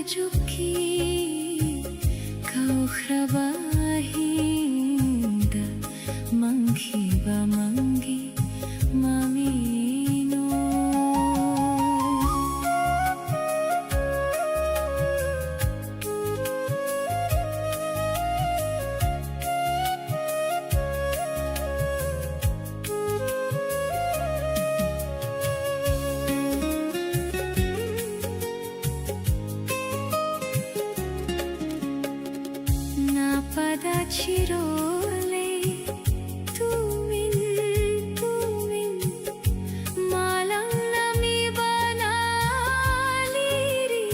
bajuki kau khrabahinda manghiba mangi mamino pada chirole tumin malang nami bana liri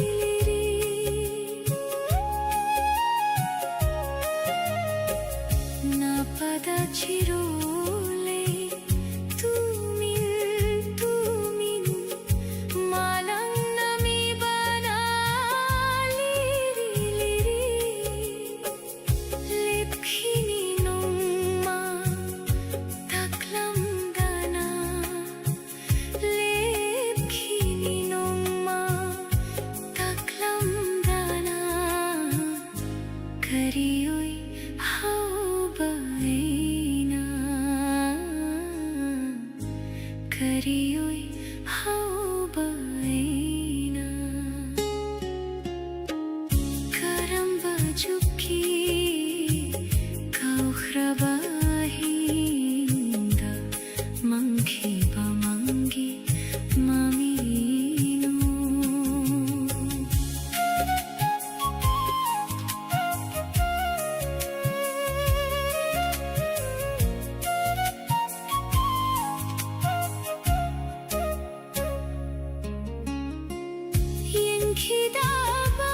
na pada chirole tumin malang nami bana Lephini nongma taklam dana Lephini nongma taklam dana Kariyoi hau baina Kariyoi hau baina Karam bajuki khrabahinda manghiba mangi mamino yenkhidaba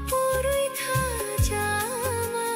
purui thajama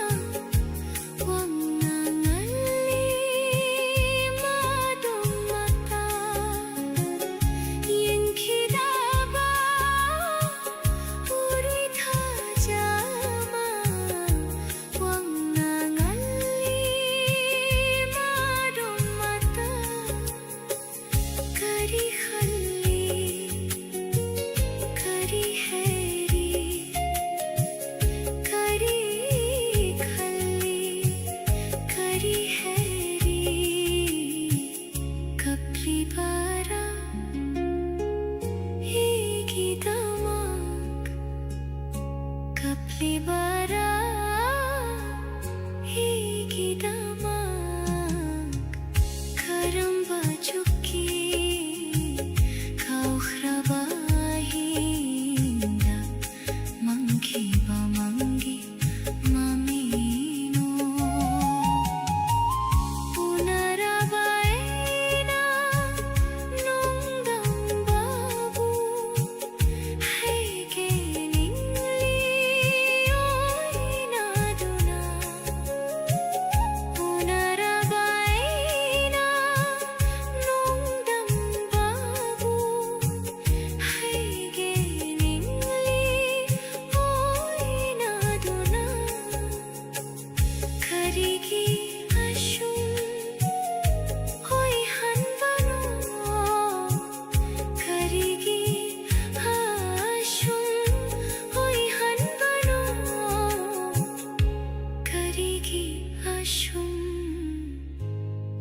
Kapibara higi damak karam bajuki kau khrabahinda manghiba mangi mamino punarabaina nongdam babu haige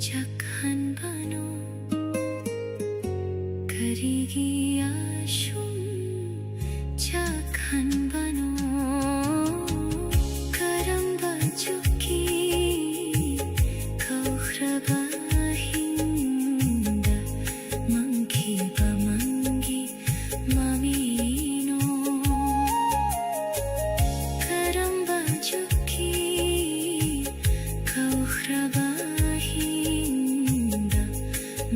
Jakhan bano karigi ashum jakhan bano karam bajuki kau khrabahinda manghiba mangi mamino karam bajuki kau khrabahinda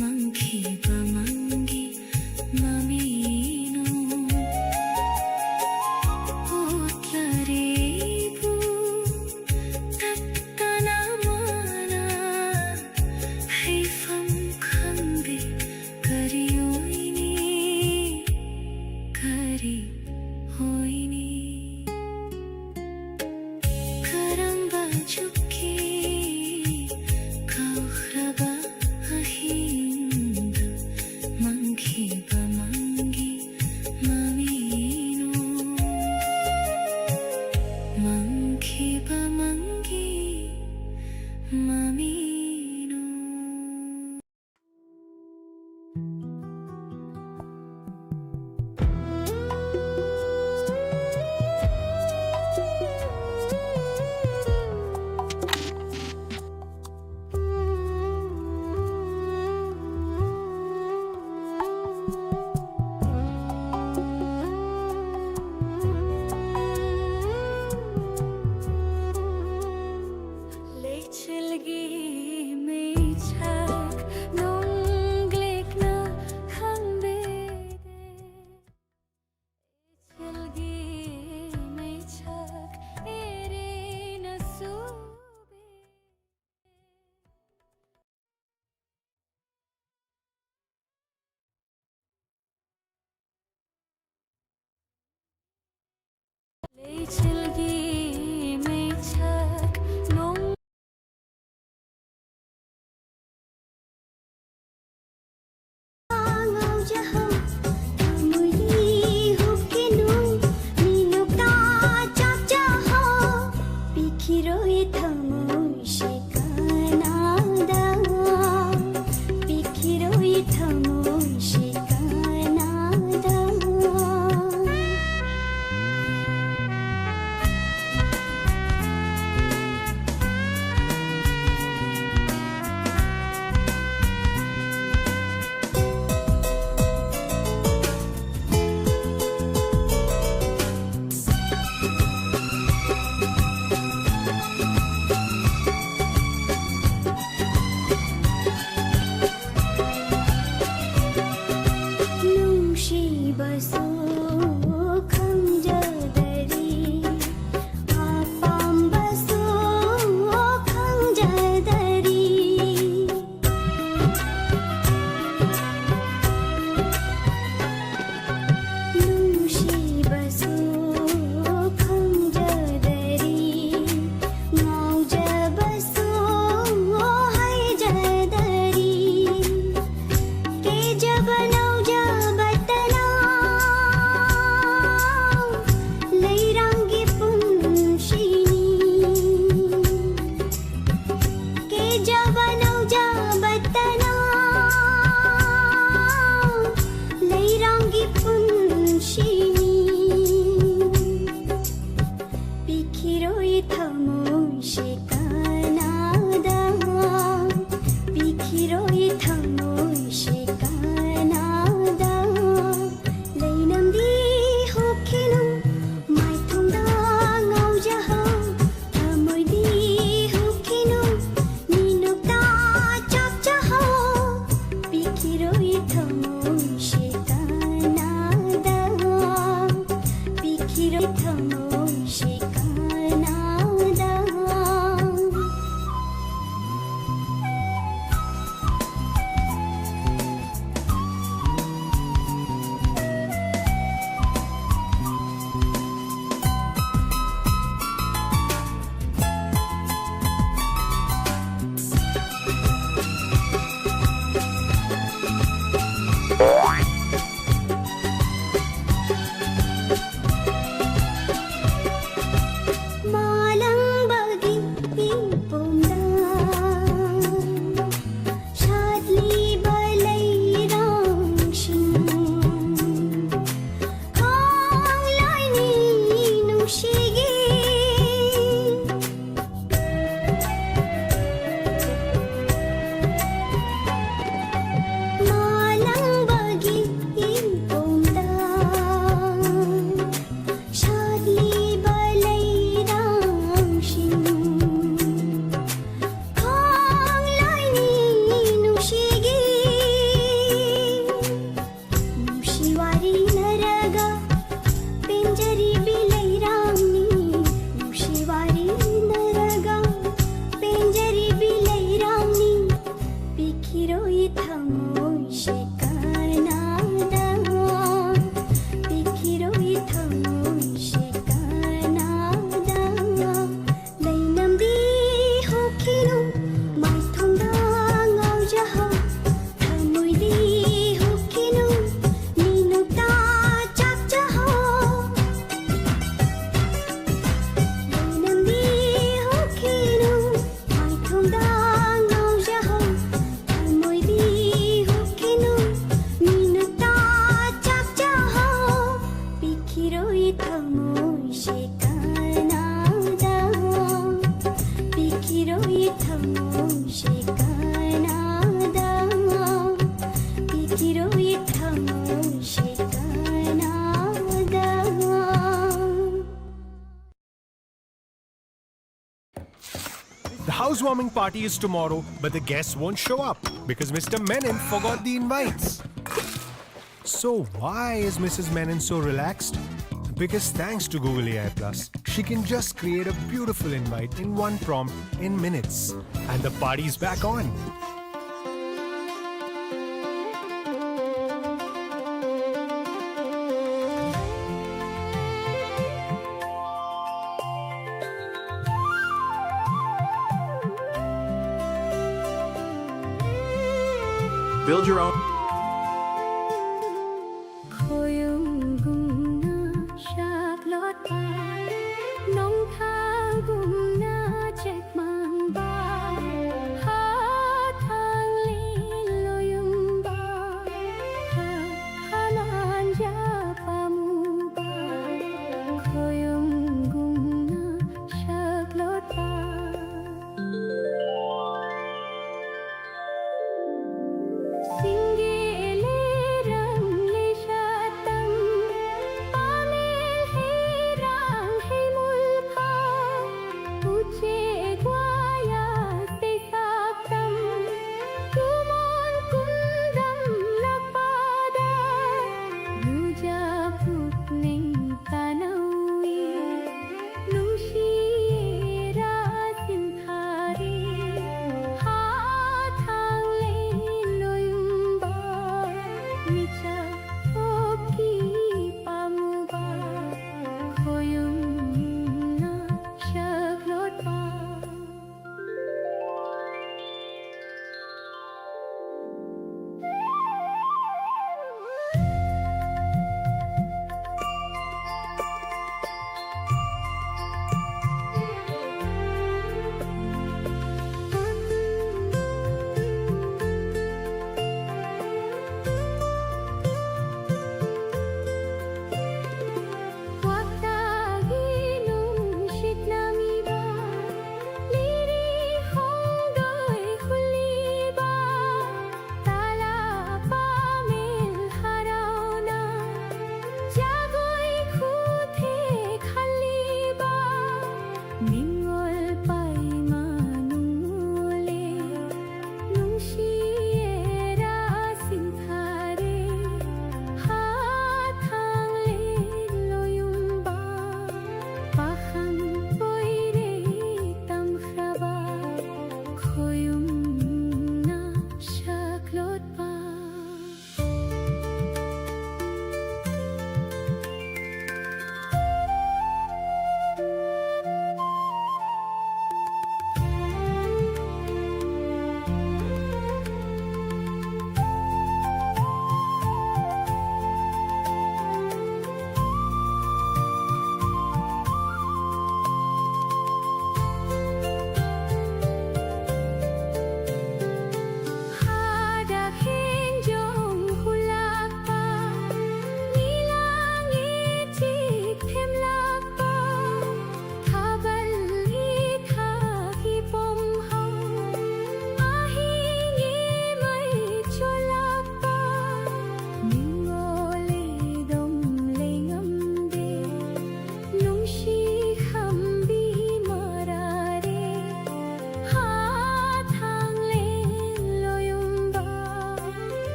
manghiba mangi mamino utlarebu tattana mana haifam khande kariyoini kari hoini karam bajuki kau khrabahinda manghiba mangi mamino leichilgi mai chak nong ngau ja ho mui di hu ki nu ni nu ta cha cha ho bikhiroi thamoi shikana da bikhiroi thamoi shikana da nungshibasa khangjadari apambaso khangjadari nungshibasa khangjadari ngaujabaso haijadari ke jabanau jabatana leirangi punshini ke jabanau jabatana leirangi punshini bikhiroi thamoi shikana da bikhiroi thamoi shikana da leinam di hokhinu mai thongda ngau ja ho thamoi di hokhinu ninu ta chap cha ho bikhiroi thamoi shikana da bikhiroi thamoi shikana da malang bagi ipomda shadli balai rangshin khang lai ni nungshigi malang bagi ipomda shadli balai rangshin khang lai ni nungshigi nungshivari naraga penjari bilai ramni nungshivari naraga penjari bilai ramni bikhiroi thamoi shikana da bikhiroi thamoi shikana da leinam di hokhinu mai thongda ngau ja ho thamoi di hokhinu ninu ta chap cha ho leinam di hokhinu mai thongda ngau ja ho thamoi di hokhinu ninu ta chap cha ho bikhiroi thamoi shikana da bikhiroi thamoi shikana da bikhiroi thamoi shikana da The housewarming party is tomorrow, but the guests won't show up because Mr. Menon forgot the invites. So why is Mrs. Menon so relaxed? Because thanks to Google AI Plus, she can just create a beautiful invite in one prompt in minutes. And the party's back on. build your own. Khoyum gumna shaklot ba nong thang gumna chek mang ba ha thang li loyum ba ha hanan ja pamu ba khoyum gumna shaklot ba Singing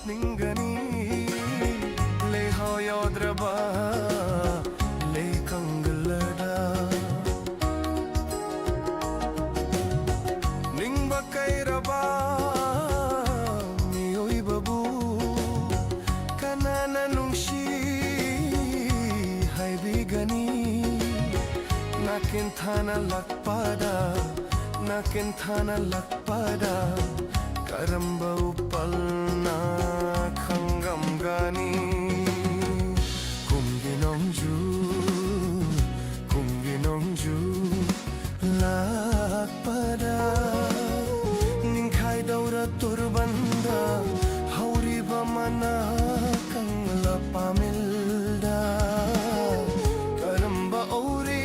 ನಿಂಗನಿ ಲೇ ಹೋಯೋದ್ರಬ ಲೇ ಕಂಗಲಡ ನಿಂಗ್ ಬಕೈರಬ ಮಿಯೋಯ್ಬಬು ಕನನ ನುಂಗ್ಸಿ ಹೈಬಿಗನಿ nakinthana lakpada nakinthana lakpada karamba upalna khangam gani kumginongju lakpada ningkhai daura turbanda hauri bamana kangla pamilda karamba auri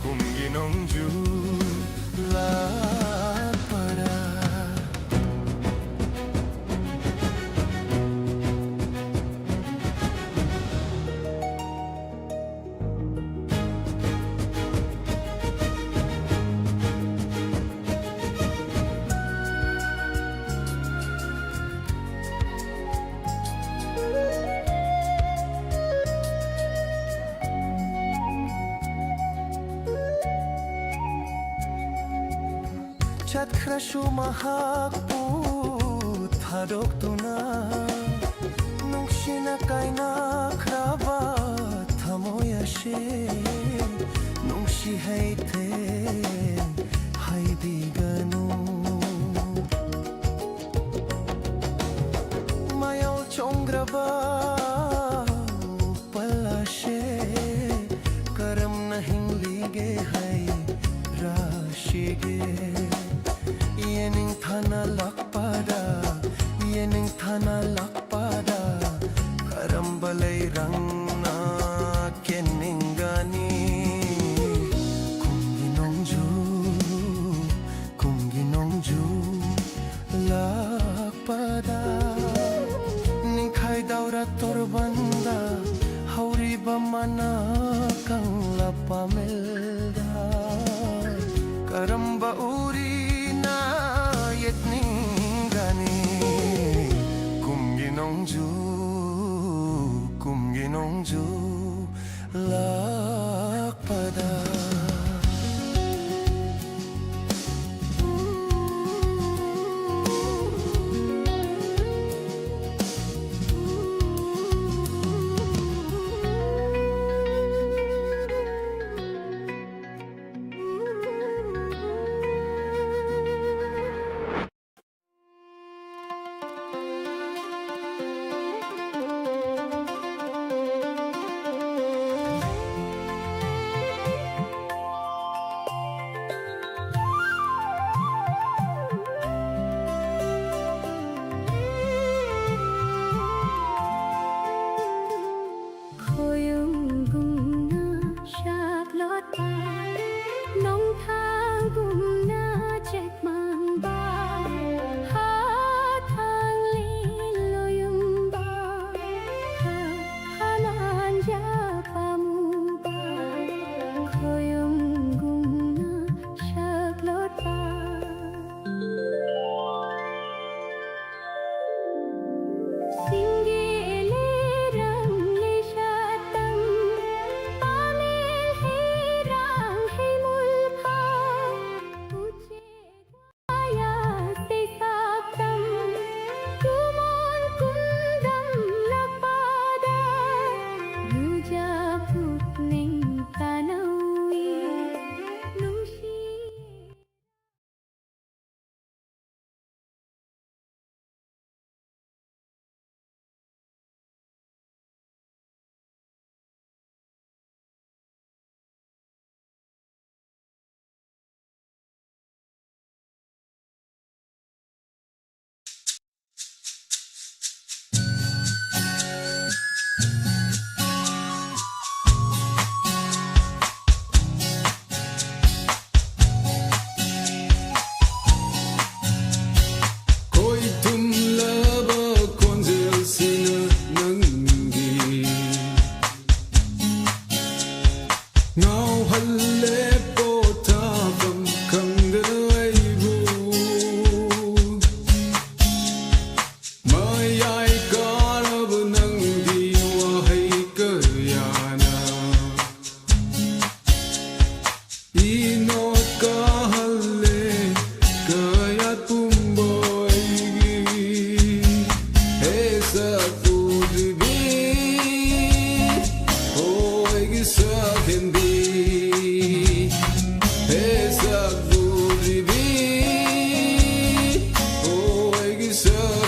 kumginongju lakpada Chat krashu mahak put hadok tuna nung shina kaina kraba thamoya she nung shi haite hai biganu mayol chongraba palashe karam nahin lige hai rashige yening thana lakpada yening thana lakpada karambalai rangna keningani kumginongju lakpada ningkhai daura torbanda hauri bamana kangla pamelda karamba uri yetningani kumginongju lakpada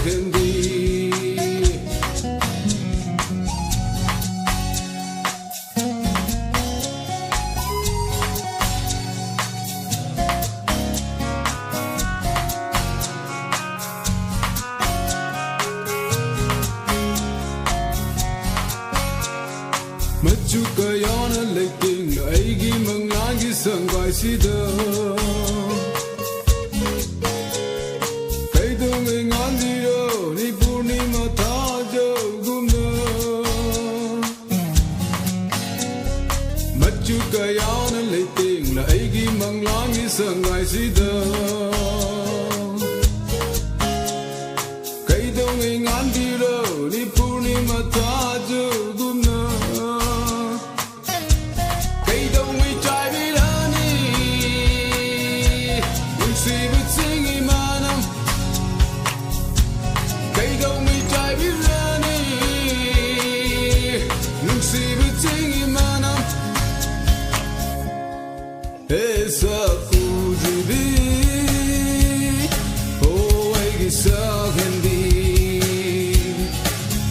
hindi Machu kayana leking aigi manglagi sangkai sida Kay dong ingan diro ni purnima thajo gumna Machu kayana leking aigi manglagi sangkai sida Kay dong ingan diro ni purnima thajo gumna Esa kujibi, oh ay sa hindi.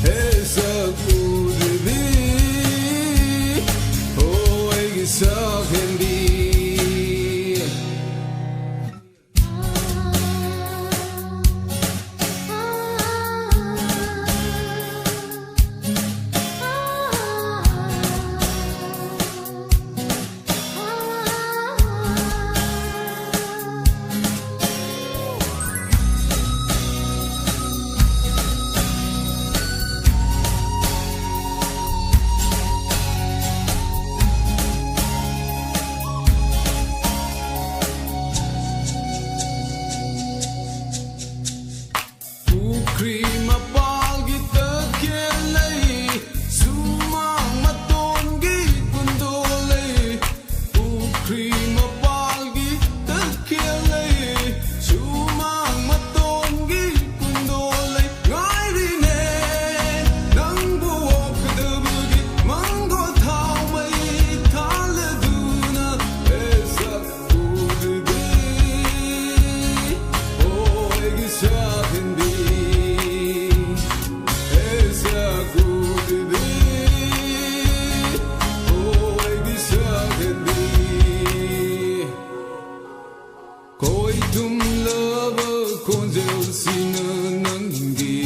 Esa kujibi, oh ay sa hindi. Krima palgi terkelai, sumang matongi kundolai. Krima palgi terkelai, sumang matongi kundolai. Ngai rine, nang buok kedebugi, manggo thau mai thaladuna. Esa kudubi, oh egisa hindi. Koi tum lava konjel sina nangi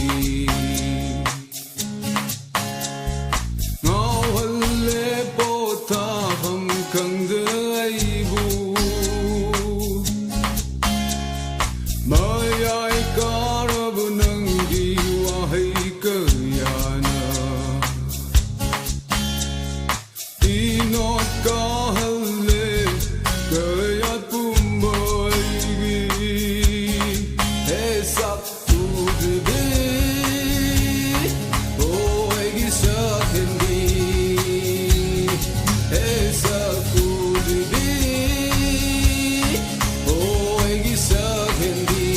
Ngao halle pota ham kang daibu Mai ai karab nangi wahai kayana Inot ka halle kayat pumbai Esa kudubi, oh ay sa hindi. Esa kudubi, oh ay sa hindi.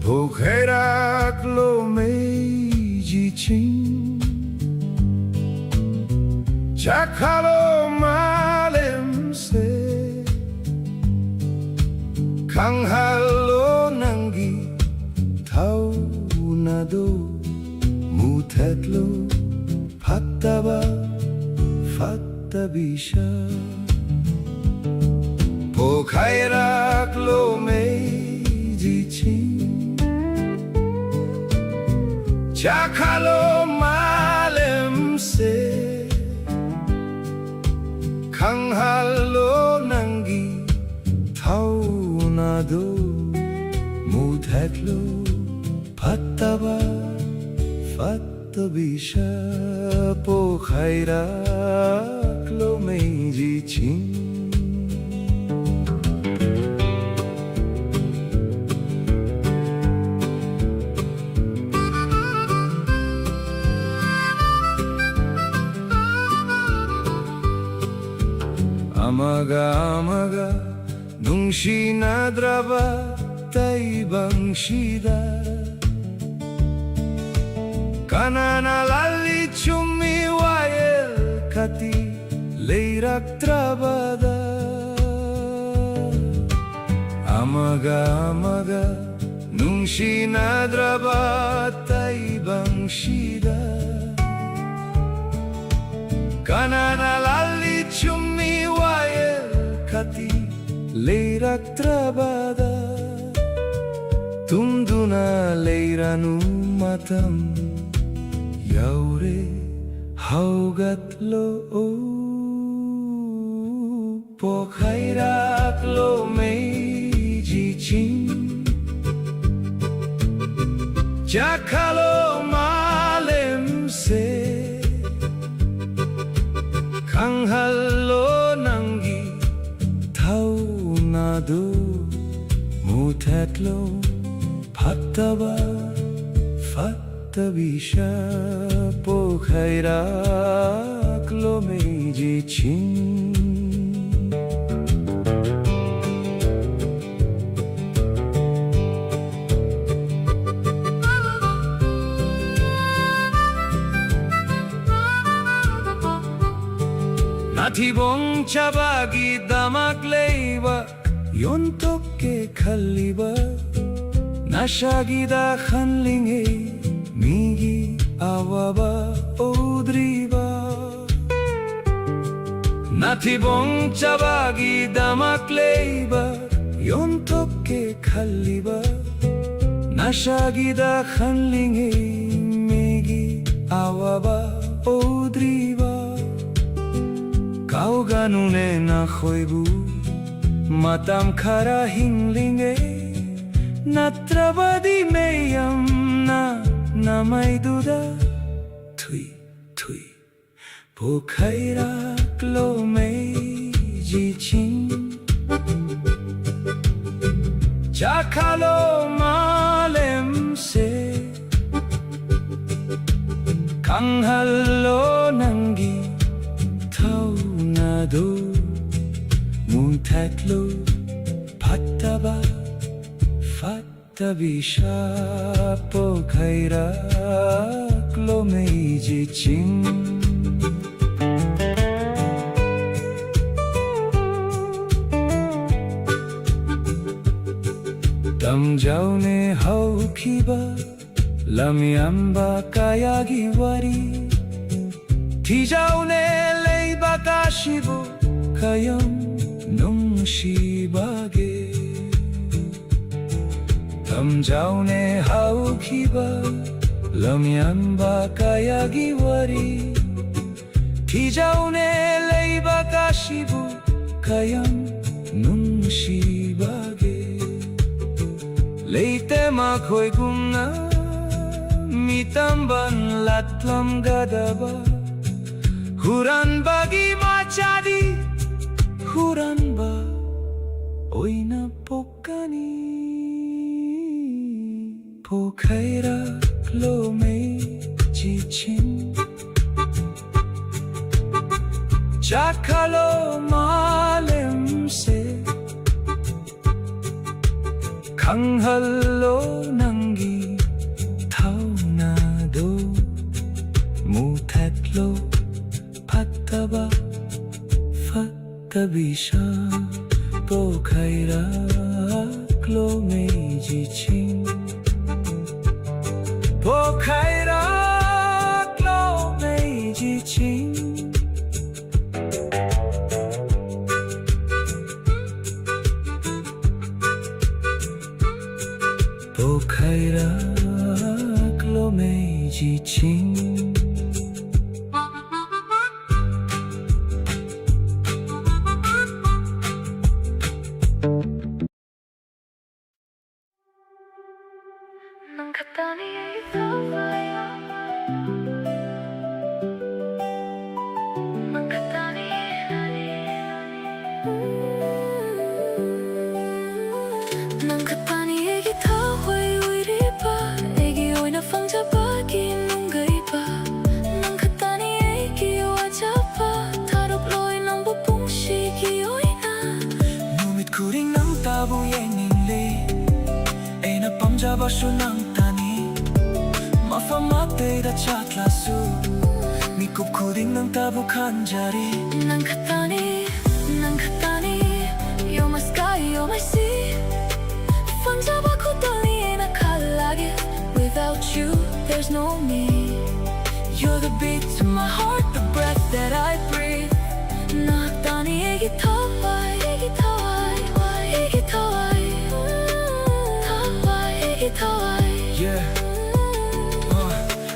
Pokherak lo meiji ching Chakalo malim se Kang halo nangi Tau nado Mutetlo Pataba Fatabisha Pokherak lo meiji ching Chakalo malim se Kang halo nangi Tau nado 무택로 밭다바 밭더비샤 포카이라클로 메이지친 Amaga nung sinadraba taibang sida Kananalali chumiwayel kati leirak trabada Amaga nung sinadraba taibang sida Kananalali chumiwayel kati leirak trabada Tumduna leiranu matam yaure haugatlo pokhairaklo meijichin jakalo malem se 강할로 남기 타우나도 못했로 밭다바 밭다비샤 포카이라클로 메이지친 Natibong chabagi damak leiba Yontokke khaliba Nashagida khanlinge Migi awaba odriba Natibong chabagi damak leiba Yontokke khaliba Nashagida khanlinge Migi awaba odriba Kau ganune na khoibu matam khara hinglinge natrabadi meyam na namai duda thui pokhaira klo mei jichin jakhalo malem se kanghalo nangi 나도 문택로 밭다바 밭다비샤 포카이라클로 메이지친 담자오네 하우키바 라미암바 까야기와리 디자오네 Bakashibo kayam nungshibage Tamjaune haukiba lamyan bakayagiwari Tijaune lei bakashibo kayam nungshibage Leite makoy gumna mitamban latlam gadaba Huran bagi macadi Huran ba Oina pokani Pokaira klo mei jichin Jakalo malem se Kanghalo nangi Taunado Mutetlo Vataba Vatabisha Pokairaklo meijichin Pokairaklo meijichin Pokairaklo meijichin Kuring nang tabu yang ningli na pamjaba shu nang tani Mafamate da chakla su Ni kup kuring nang tabu kanjari Nang katani You're my sky, you're my sea Panjaba ko tali na kalagi Without you, there's no me You're the beat to my heart, the breath that I breathe Naktani egi tawai Yeah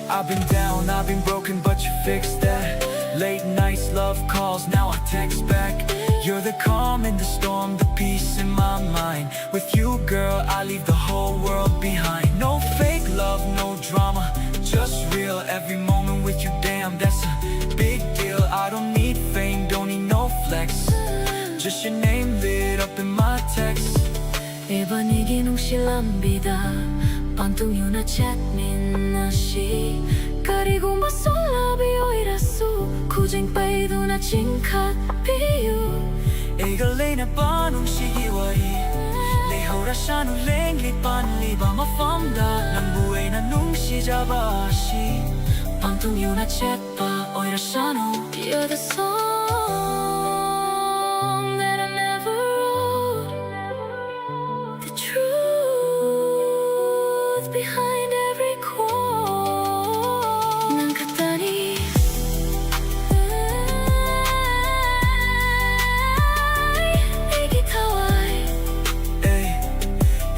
I've been down, I've been broken, but you fixed that Late nights, love calls, now I text back You're the calm in the storm, the peace in my mind With you, girl, I leave the whole world behind No fake love, no drama, just real Every moment with you, damn, that's a big deal I don't need fame, don't need no flex Just your name lit up in my text Iban iginong silambida Pantong yun na chat min na si Karigo masolabi o irasu Kujeng paido na chingkat piyu Igalay na panong sigiwai Lehaw rasyan uleng lipan liba mafamda Nang buhay na nung si jabashi Pantong yun na chat pa o irasano You're the song that I never wrote The truth behind every quote Nang katani Egi tawai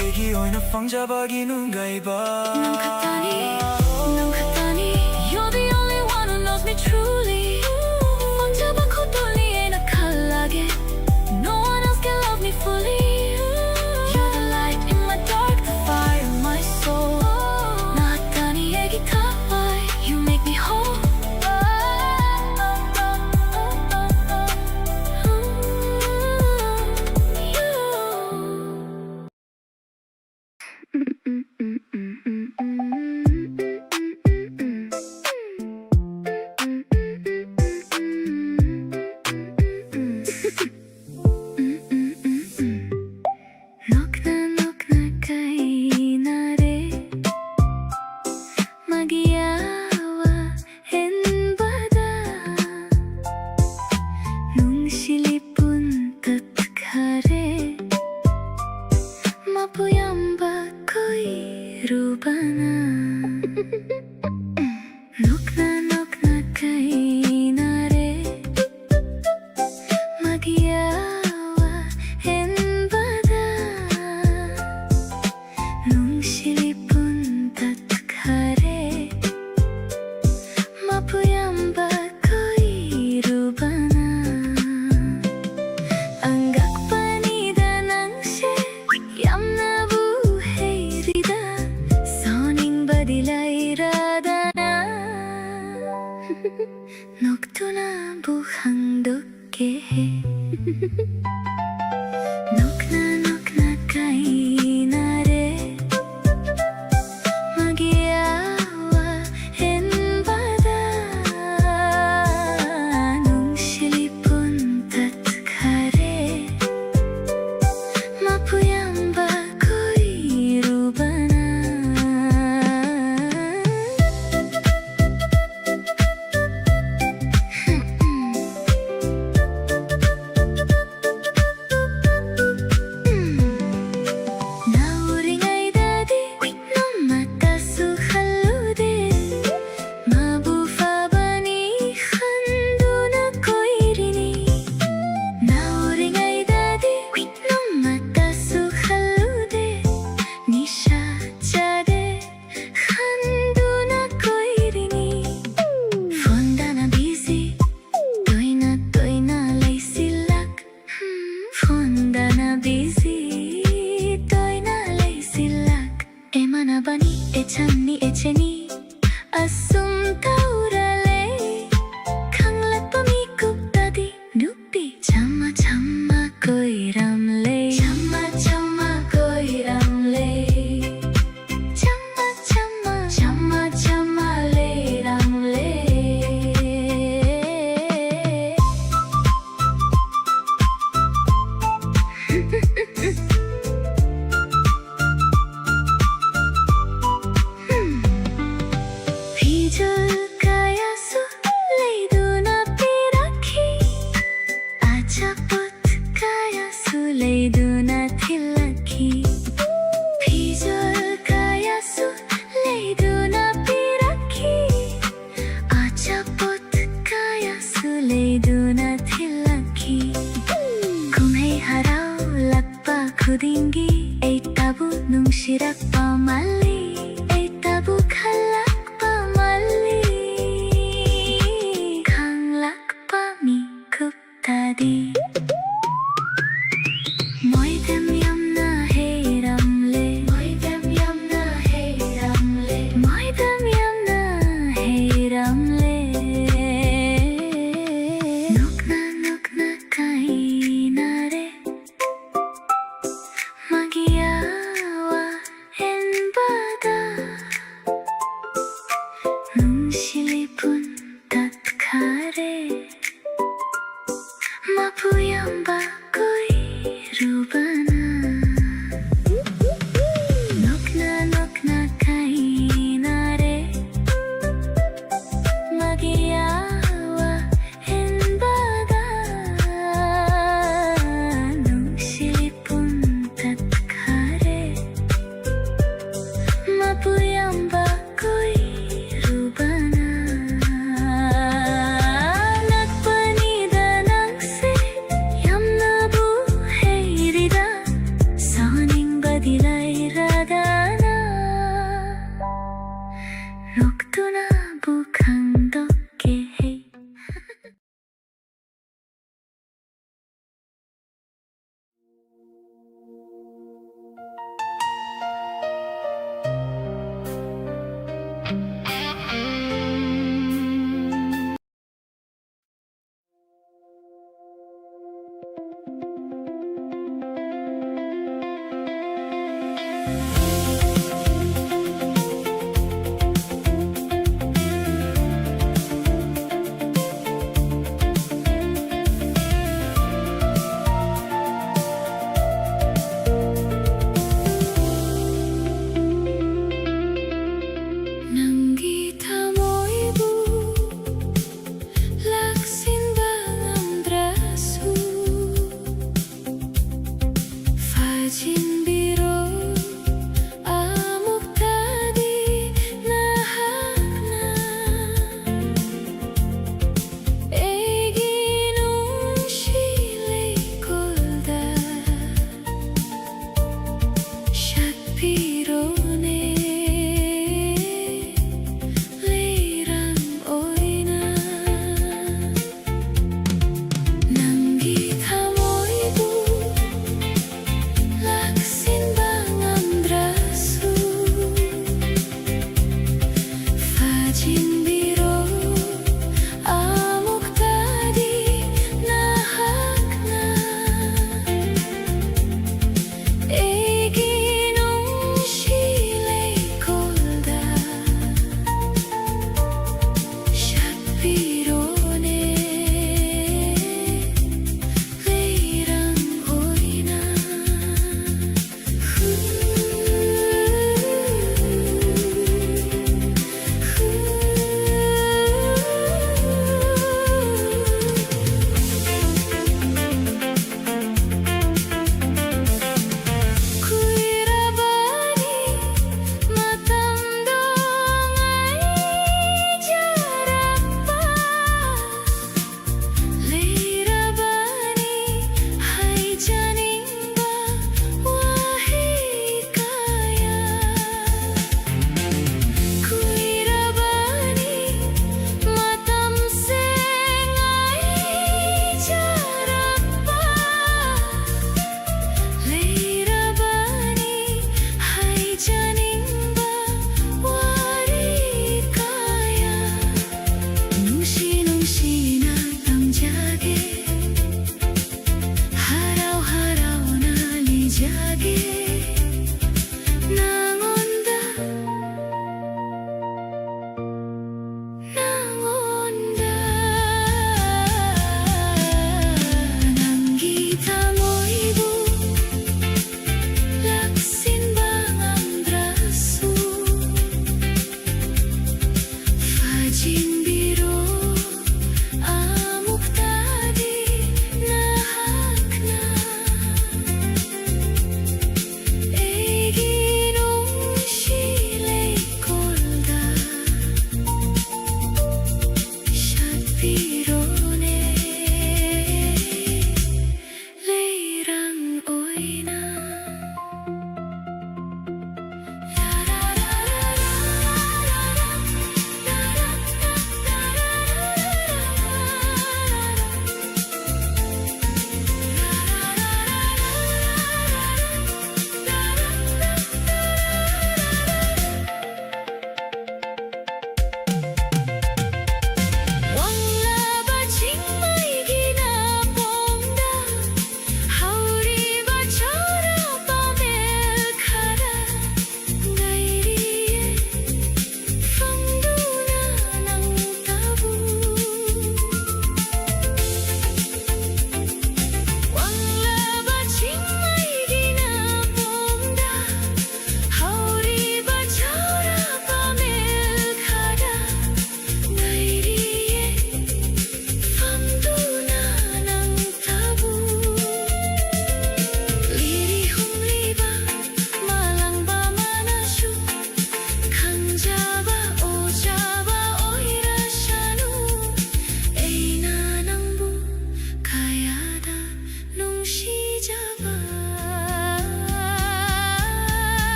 Egi oy na fangjabagi nung gaiba Nang katani You're the only one who loves me truly Fangjaba ko toli ay nakalagi No one else can love me fully You're the light in my dark, the fire in my soul Naktani egi tawai You make me whole Nokna kay nare Magiawa henbada Nung silipun tatkare Mapuyamba ko'y rubana Nokna kay nare Magiawa henbada Nung silipun tatkare Mapuyamba ko'y rubana Anggak panida nang siya Yam na buhay rida Soning badilay radana Noktuna buhang doke Nokna kay nare Magiawa henbada Nung silipun tatkare Mapuyamba ko'y rubana 찬니 에체니 아숨 타우라레 강락밤이 굽다디 누비 참마 참마 고이람레 참마 참마 고이람레 참마 참마 참마 참마 레이람레 비줄 가야수 레이두나 피라키 아차봇 가야수 레이두나 틸라키 비줄 가야수 레이두나 피라키 아차봇 가야수 레이두나 틸라키 kumhei harau lakpa khudingi ei tabu nungsirak pamali ei tabu khalak pamali khanglak pami kuptadi moi dem yamna hey ramle moi dem yamna hey ramle moi dem yamna hey ramle nukna kainare magiawa enbada nungsilipun tatkare mapuyang bakoy rubana nukna kainare magiawa enbada nungsilipun tatkare mapuyang bakoy rubana nagpanida nangse yamna buhayrida soning badilay radana roktuna bukhang dokke hey Nanggita mo'y laksin bang ang braso Fajin biro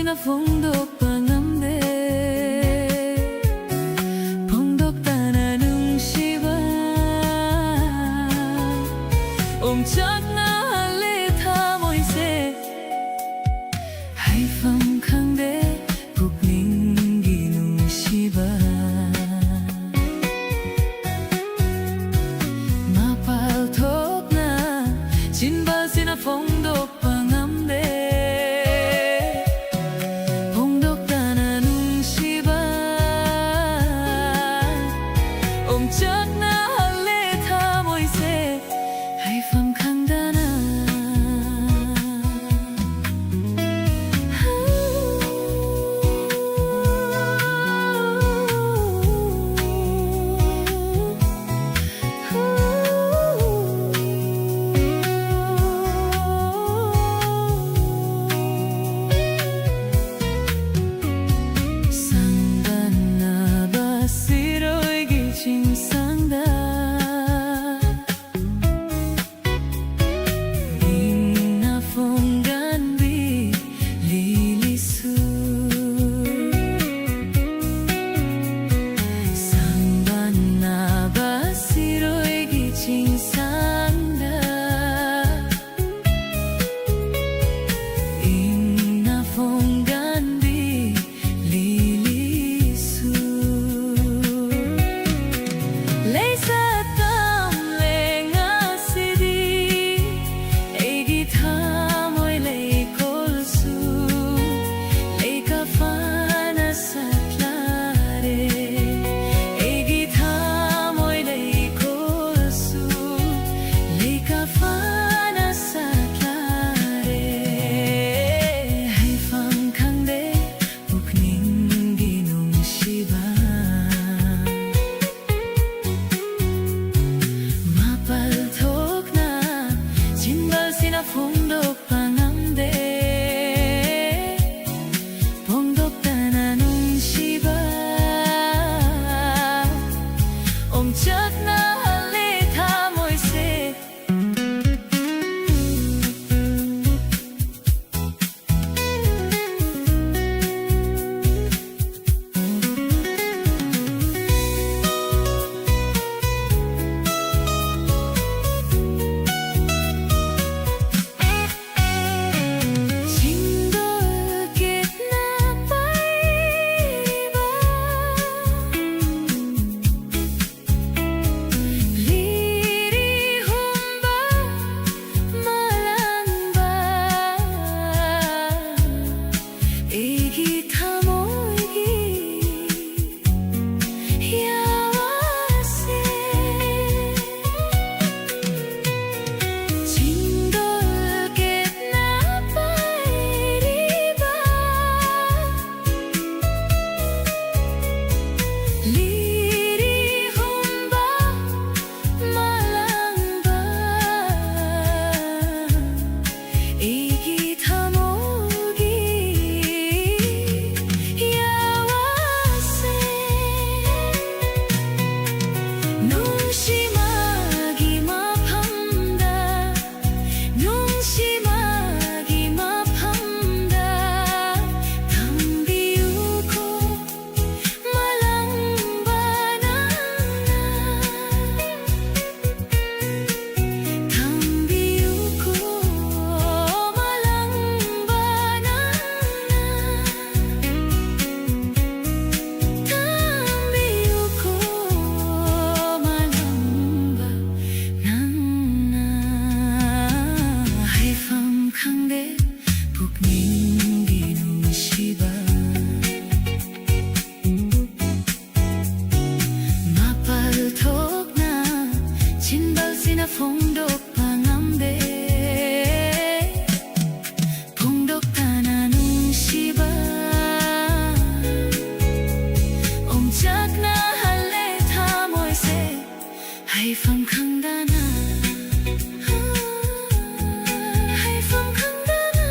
na phong độ pangamde Pongdok tana nung shiba Omchak na hale tha moi se Hai pham khang de puk ning gi nung shiba Mapal thok na chin ba sina phong độ pangamde Pongdok tana nung shiba Omchak na hale tha moi se Hai pham khang dana Sangana basiroi giching sangda Ina fongan bi lilisu Sangana basiroi giching sangda Ina fongan bi lilisu Leisa tam lenga sidi Egi thamoy lei kolsu Leika fana satlare Egi thamoy lei kolsu Leika fana satlare Hai pham khang de puk ning gi nung shiba Mapal thok na chinbal sina phong độ pangamde Pongdok tana nung shiba Omchak na hale tha moi se Chingol kit na paiba Liri humba malangba Egi thamoy gi yawase Chingol kit na paiba Liri humba malangba Egi thamoy gi yawase Nung shimagi maphamda Nung shimagi maphamda Thambiyu ko malangba nana Thambiyu ko malangba nana Thambiyu ko malangba nana Hai pham khang de puk ning gi nung shiba Mapal thok na chinbal sina phong độ pangamde Pongdok tana nung shiba Omchak na hale tha moi se Hai pham khang dana Hai pham khang dana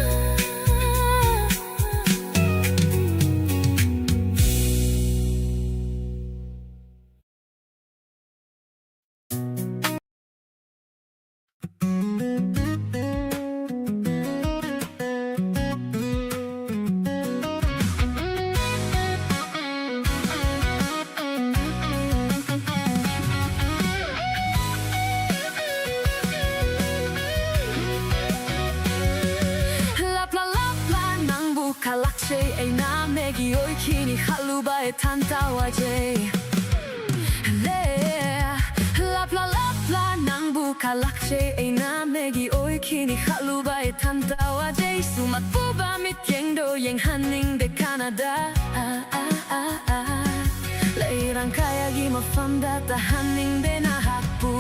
lubae tantawaje le la nang buka lakche ay na megi oi kini lubae tantawaje sumat buba mit yengdo yeng haning de Canada leirang kaya gi mafamda ta haning de na hakbu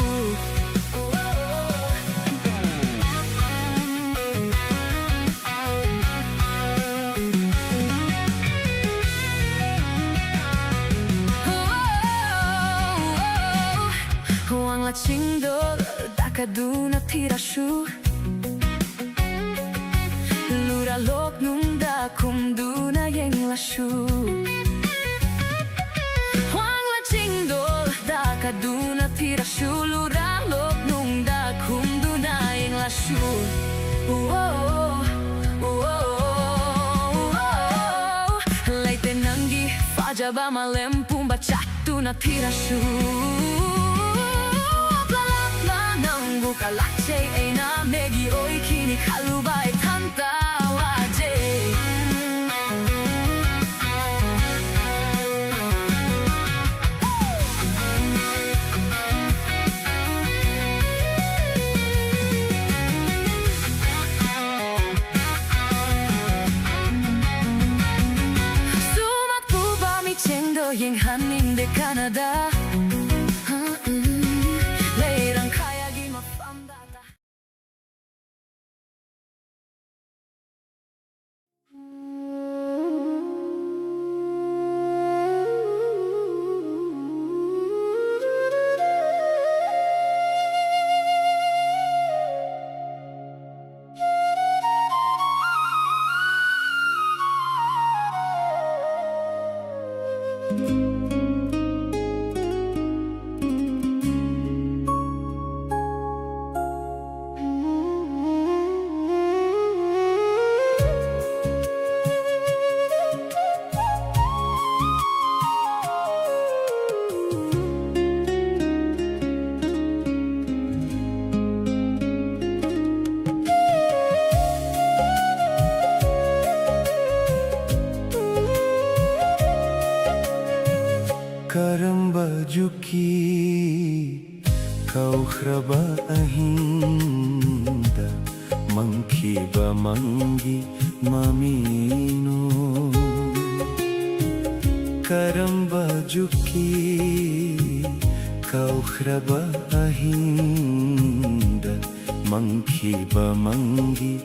la chingdol dakaduna tirashu lura lok nunda kumduna yeng lashu Huang la chingdol dakaduna tirashu lura lok nunda kumduna yeng lashu Leite nangi fajaba malem pumba chatuna tirashu buka lakche ay na megi oi kini lubae tantawaje Sumat buba mi chengdo yeng hanin de Canada Karamba juki kau khraba ahinda mangki ba mangi mamino Karamba juki kau khraba ahinda mangki ba mangi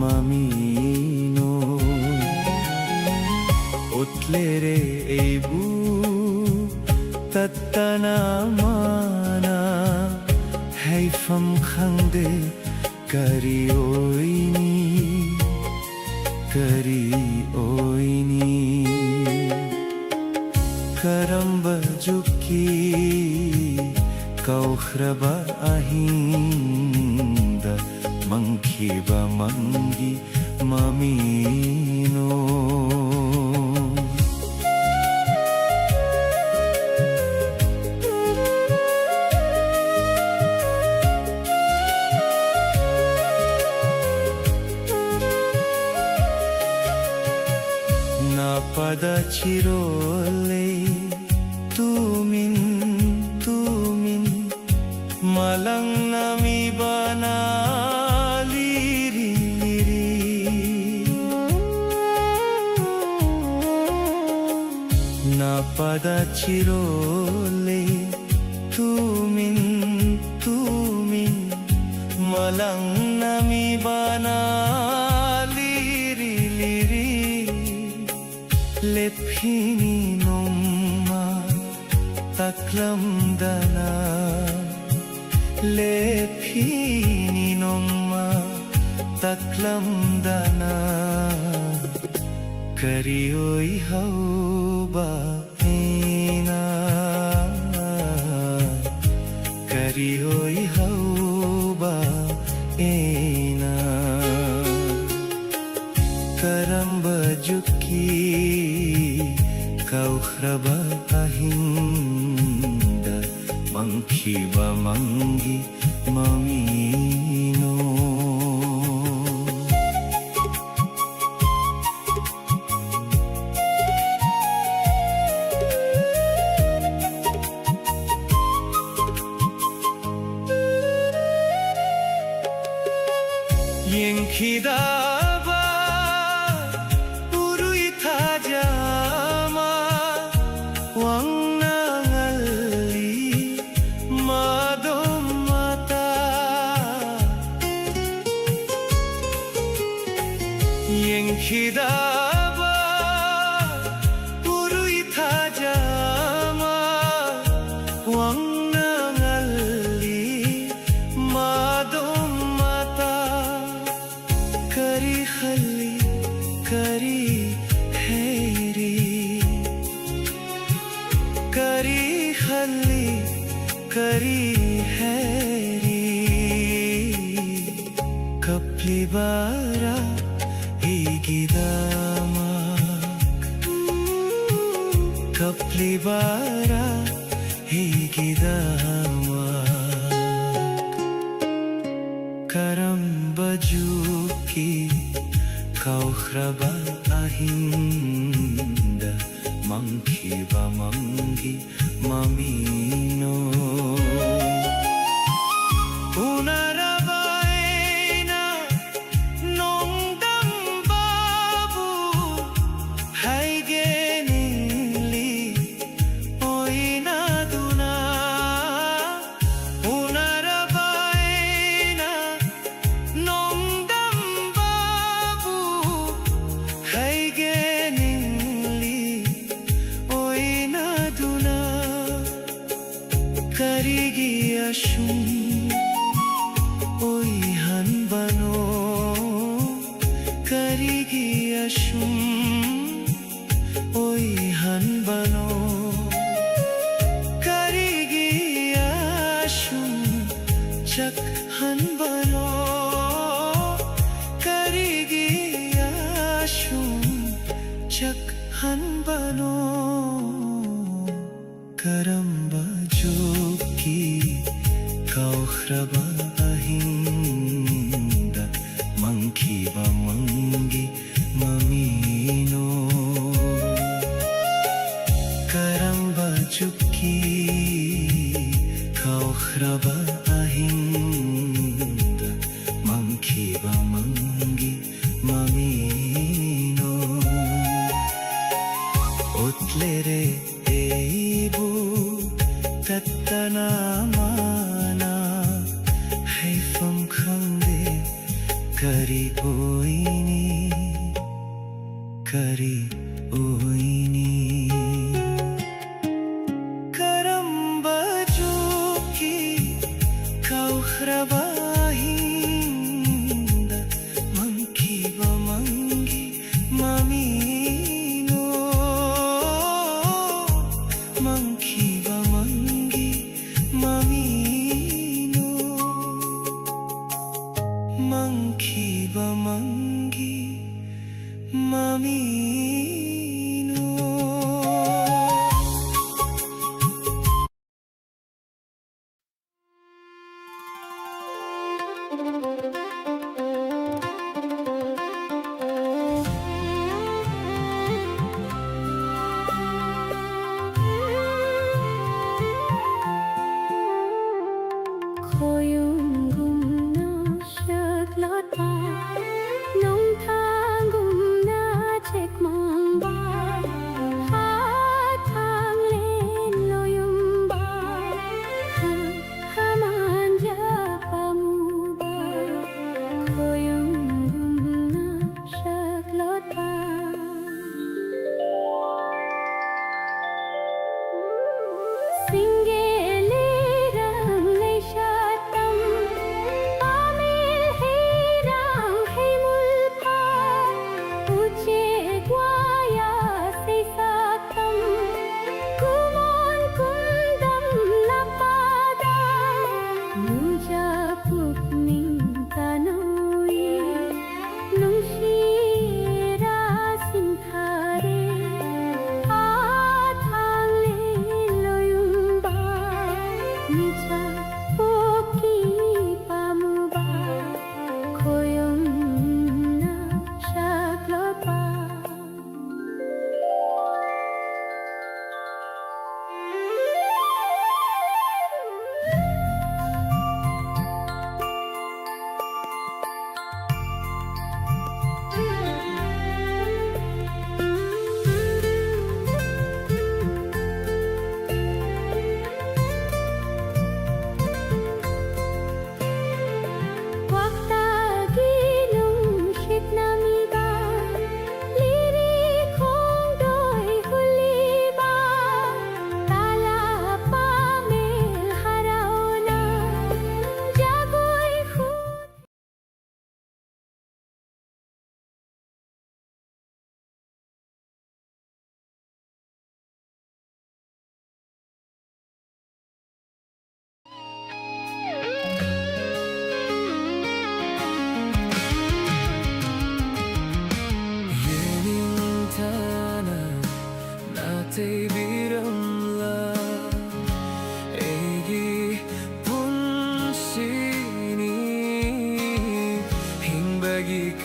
mamino utlere eibu Tatana mana hay fam khangde kari oini Karamba juki kau khraba ahinda mangki ba mangi mamino pada chirole tumin malang nami bana liri na pada chirole tumin malang nami bana Lephini nomma taklam dana Lephini nomma taklam dana Karioi hauba ena Karioi hauba ena Karamba juki kau khraba ahinda mangki ba mangi mamino Yengkidaba Urui tajama Wangangali Madomata Yengkidaba Urui tajama Wangangali Madomata Kari khali kari heri Kari khali kari heri Kapli bara higidama Kapli bara higidama Karam bajuki Kaukhraba ahinda Mangkiba mangi mamino Unarabaina nongdam babu Haigeningli oina duna Unarabaina nongdam babu Haigeningli oina duna Karigi ashum oi hanbano Karigi ashum oi hanbano Karigi ashum chak hanbano Karigi ashum chak hanbano Karamba joki Kaukhraba ahinda Mangkiba mangi mamino Karamba joki Kaukhraba ahinda Mangkiba mangi mamino Otlere eibu tattana mana haifam khande kari oini karamba joki kaukhraba hinda mangkiba mangi mamino Mangkiba mangi mamino Mangkiba mangi mamino Khoyung gum na shak lot ba Nong thang gum na chek mang ba Ha thang lên loyum ba Haman ja pa mu ba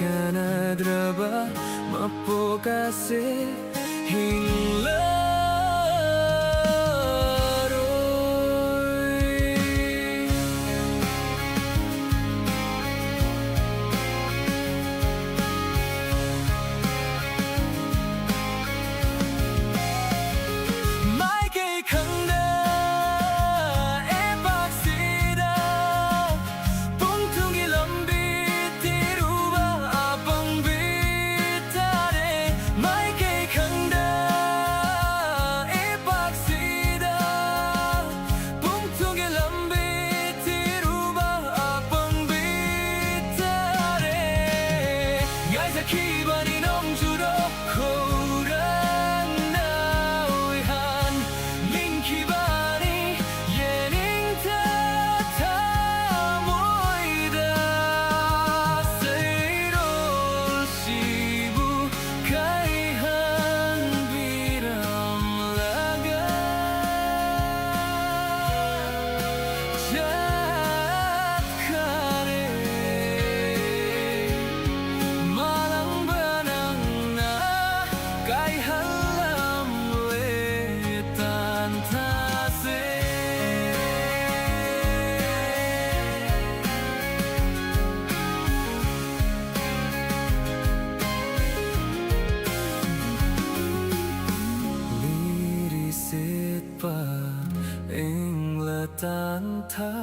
ka na draba mapo kasi hinlaroy. Mai kay khang na e paksida pung tungi lambi tiruba apang bitare. Mai kay khang na e paksida pung tungi lambi tiruba apang bitare. Ngai sa kibani nong juro khorang na uihan ling kibani yening ta ta moida seirol sibu kaihan biram laga jat kare malang banang na kay halam wetan tase. Lirisit pa inglatan ta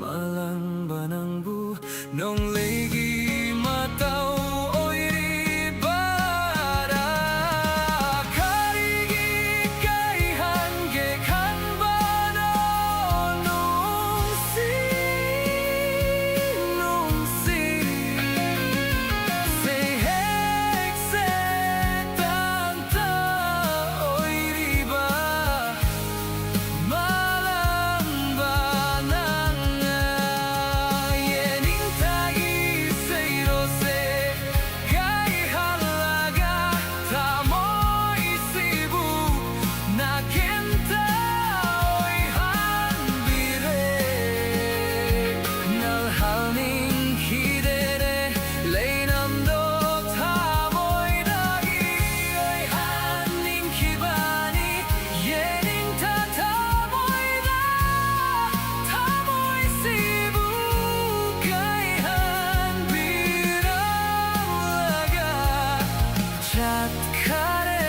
malang banang bu nong lagi matau oi bara karigi kai hange kan bano nung si say hek se tanta oi riba malang banang yening tagi seiro se kai halaga tamoy sibu na kenta oi han bire nal halning hidere leinam do tamoy dagi oi han ning kibani yening ta tamoy da tamoy sibu kai han biram laga chat kare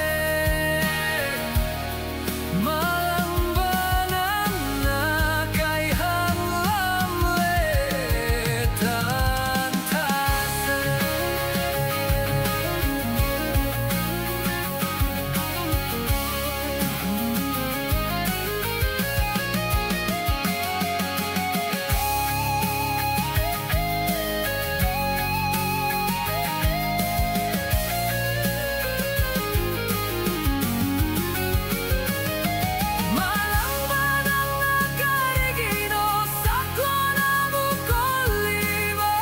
malang banang na kay han lam letan tase. Malang banang na karigino sakto na mukoliba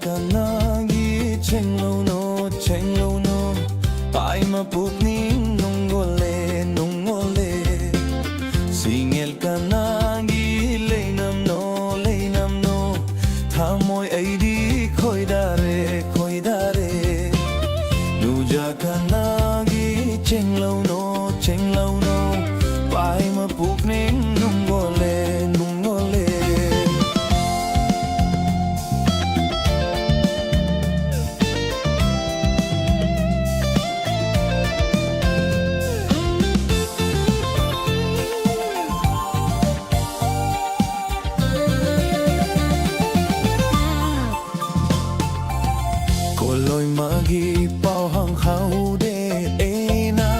kanagi chenglo no pai ma pupning nungole singel kanagi leinam no thamoi aidi khoidare nuja kanagi chenglo no pai ma pupning nungole lôi magi bao hang hau de ena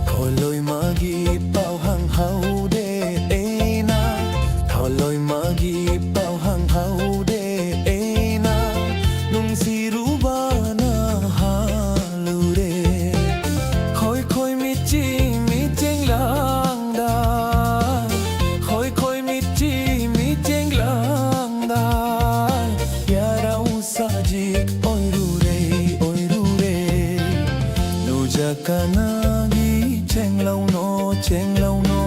khoi lôi magi bao hang hau de ena khoi lôi magi bao hang hau de ena nung siru bana halure khoi mi cheng lang da khoi mi cheng lang da ya rau sajik kanagi chenglau no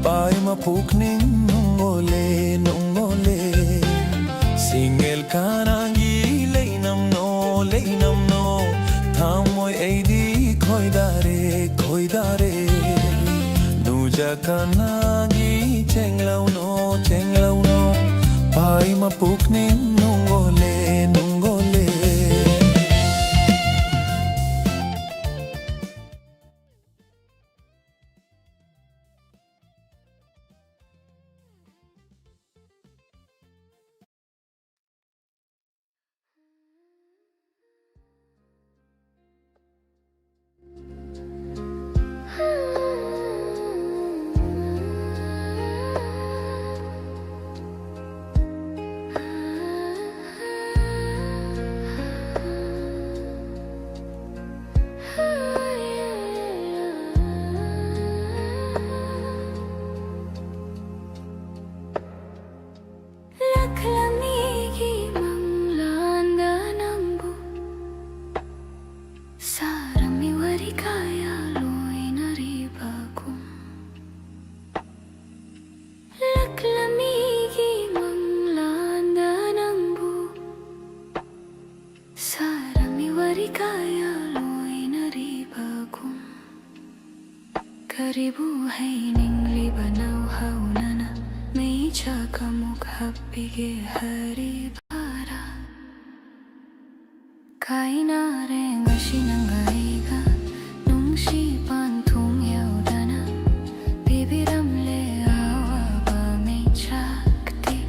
pai ma pukning nungole singel kanagi leinam no thamoi aidi khoidare nuja kanagi chenglau no pai ma pukning nungole Karibu haining banau haunana mecha kamuk happige hari bara kaina renga shinangaiga nungshi pantung yaudana bibiram le awa ba mechakti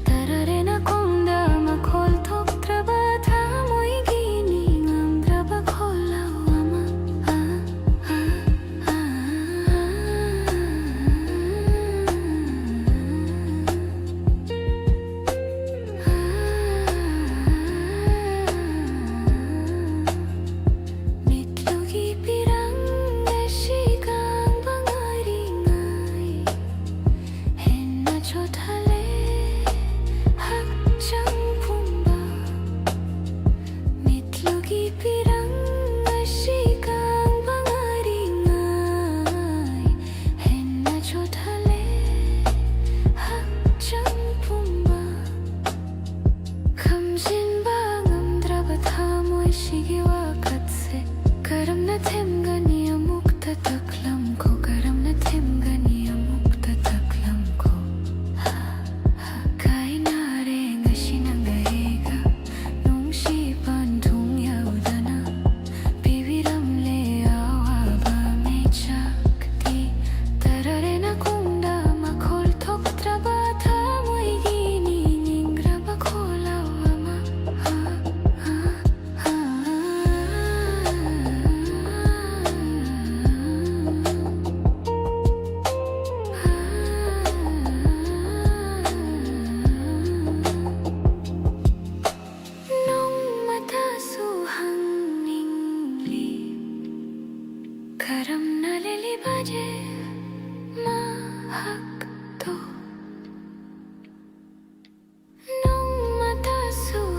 tararena konda makol tok trabata moigini ngam traba kholawama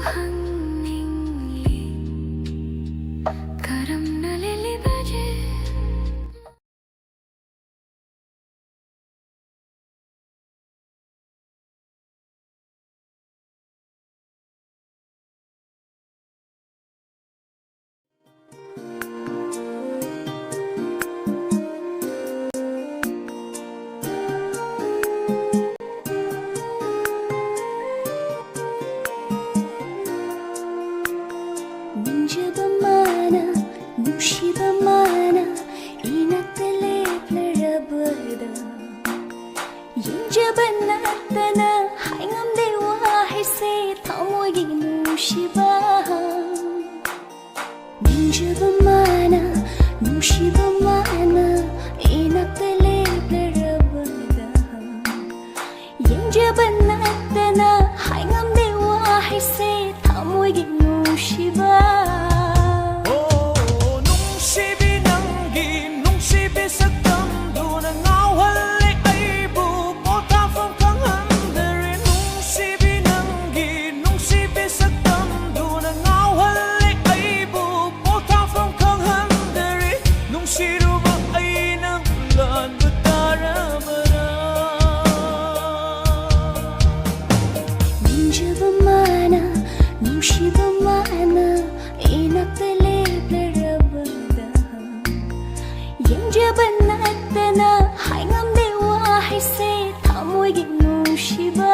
hang ꯌꯦꯡꯖꯕ ꯅꯠꯇꯅ ꯍꯥꯏꯉꯝꯗꯦ ꯋꯥꯍꯩꯁꯦ ꯊꯃꯣꯏꯒꯤ ꯅꯨꯡꯁꯤꯕ nungsibi nanggi nungsibi sakdamduna ngawhallay aibu potafam khanghandare nungsibi nanggi nungsibi sakdamduna ngawhallay aibu potafam khanghandare nungsiruba ai nang lanba tarabara ꯌꯦꯡꯖꯕ ꯃꯥꯅ ꯅꯨꯡꯁꯤꯕ ꯃꯥꯅ ꯏꯅꯥꯛꯇ ꯂꯦꯞꯂꯔꯕꯗ ꯌꯦꯡꯖꯕ ꯅꯠꯇꯅ ꯍꯥꯏꯉꯝꯗꯦ ꯋꯥꯍꯩꯁꯦ ꯊꯃꯣꯏꯒꯤ ꯅꯨꯡꯁꯤꯕ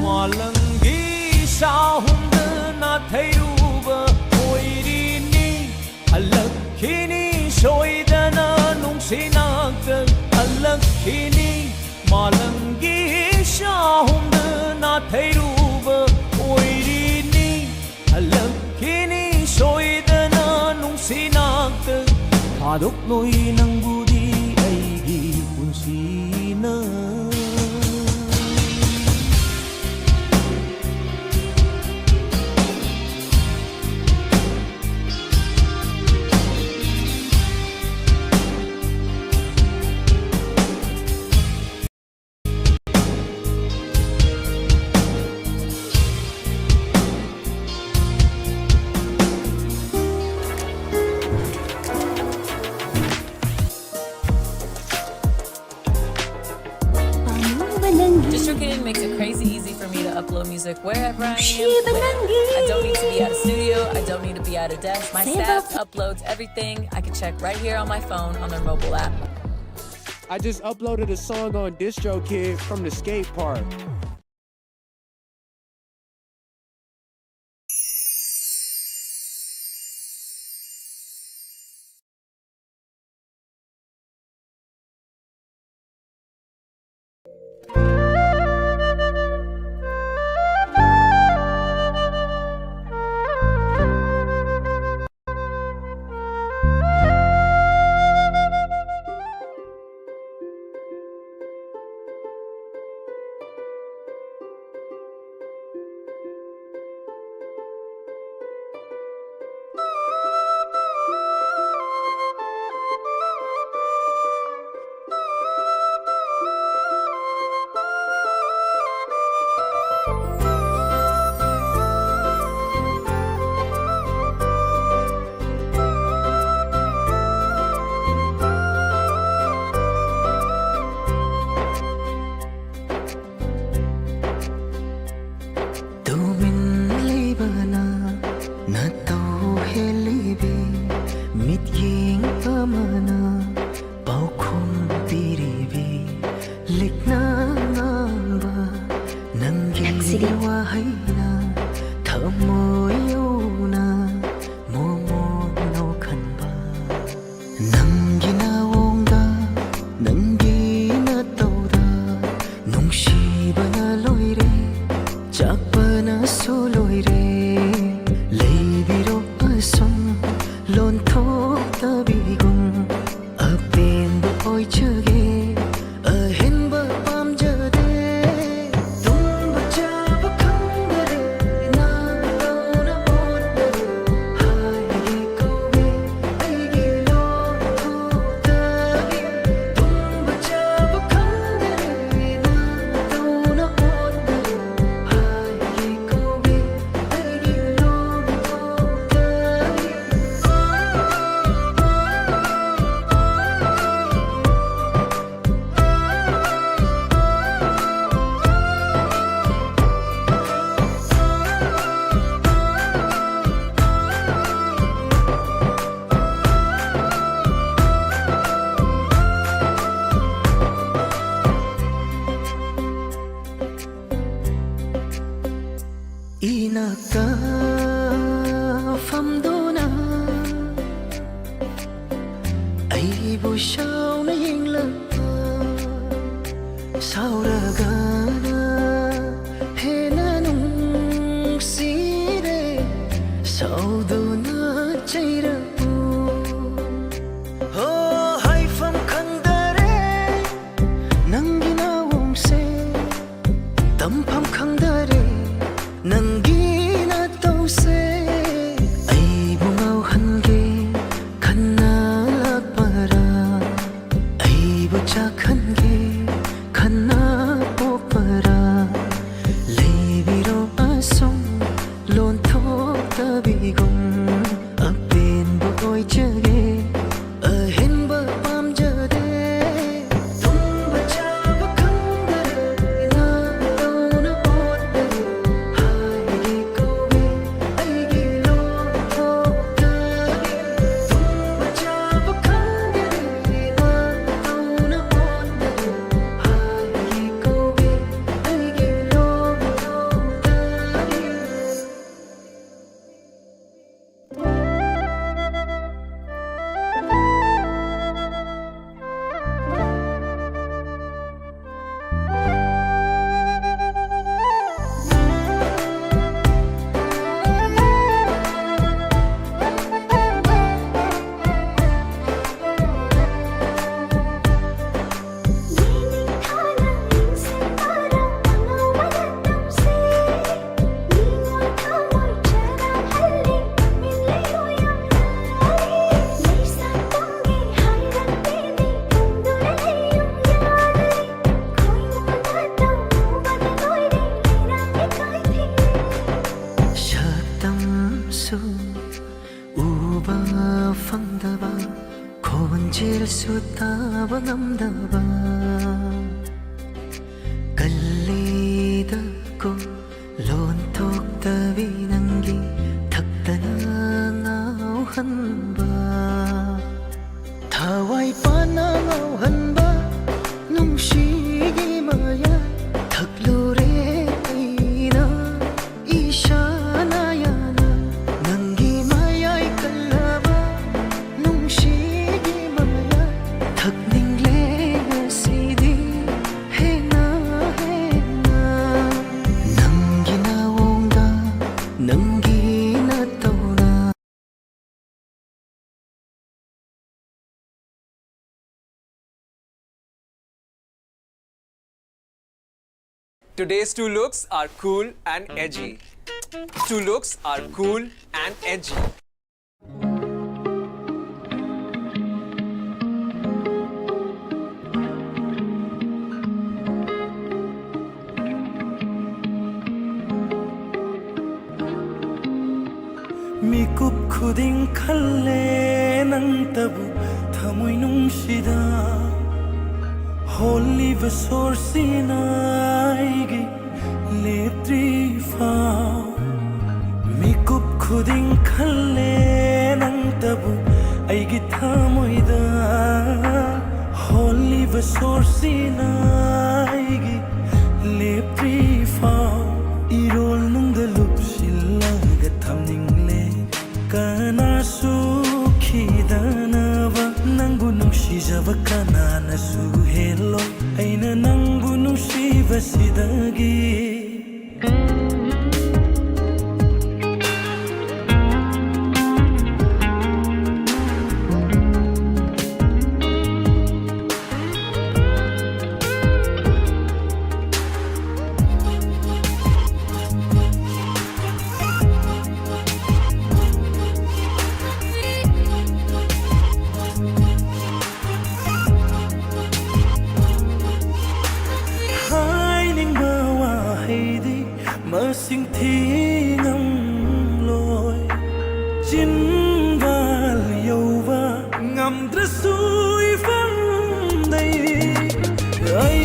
malangi sahumdana thairuba oirini alakhini soidana nungsinakta alakhini malangi sahumdana thairuba oirini alakhini soidana nungsinakta thadok loi nangbudi aigi punsina DistroKid makes it crazy easy for me to upload music wherever I am. I don't need to be at a studio. I don't need to be at a desk. My staff uploads everything. I can check right here on my phone on their mobile app. I just uploaded a song on DistroKid from the skate park. Hãy subscribe nakta famdona ai bu shau na ying la sao ra gana he na nung si re sao do na chai ra ho hai fam khang da re nang gi na wong se tam pham khang da re nang gi na tau se ai bu ngau han ge khanna lak para ai bu cha khan ge khanna po para lei bi ro asong lon thok ta bi gom apin bu oi che ge a hin ba pam je de tum ba cha ba khang da na do na ot de hai gi ko be ai gi lo thok ta ge tum ba cha ba khang da na do na ot de hai gi ko be ai gi lo thok ta ge Shaktam su uba fangdaba khonjir su taba ngamdaba kallida ko lon thok tabi nangi thakdana ngau hanba thawai pana ngau hanba nungshigi maya thaklu re aina ishana yana nangi mayai kallaba nungshigi maya thakning le sidi he na nangi na wonga nangi na tauna Today's two looks are cool and edgy. Two looks are cool and edgy. Mikup khuding khalle nang tabu thamoi nungsida holy vasor sinai leptri fa Mikup khuding khalle nang tabu aigi thamoida holy vasor sinai leptri fa irol nungda lupsillaga thamningle kana sukhidanaba nangbu nungsijaba kanana su hello aina nangbu nungsibasidagi masing thingam loi chin val yova ngam drasui fam dai ai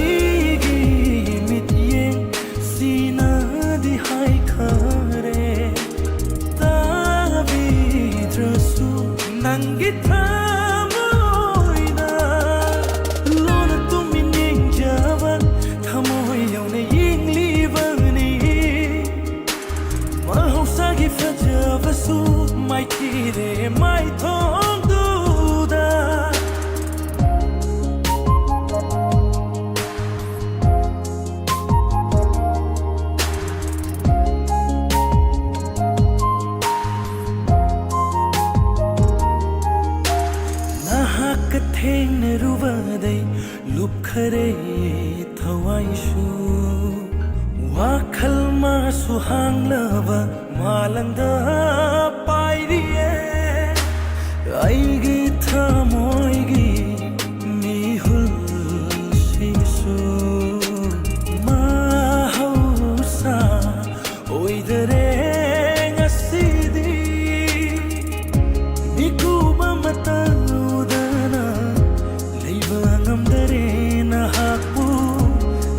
gi mit yeng sina di hai khare ta bi drasu nangi thamoina lona tumin yeng javan thamoy yaune yeng li vani सुहांग्लबा मालंदा पाइरिए आईगी थमोईगी मिहुल सिसु mahausa oidare ngasidi mikuba mataludana leiba ngamdare na hapu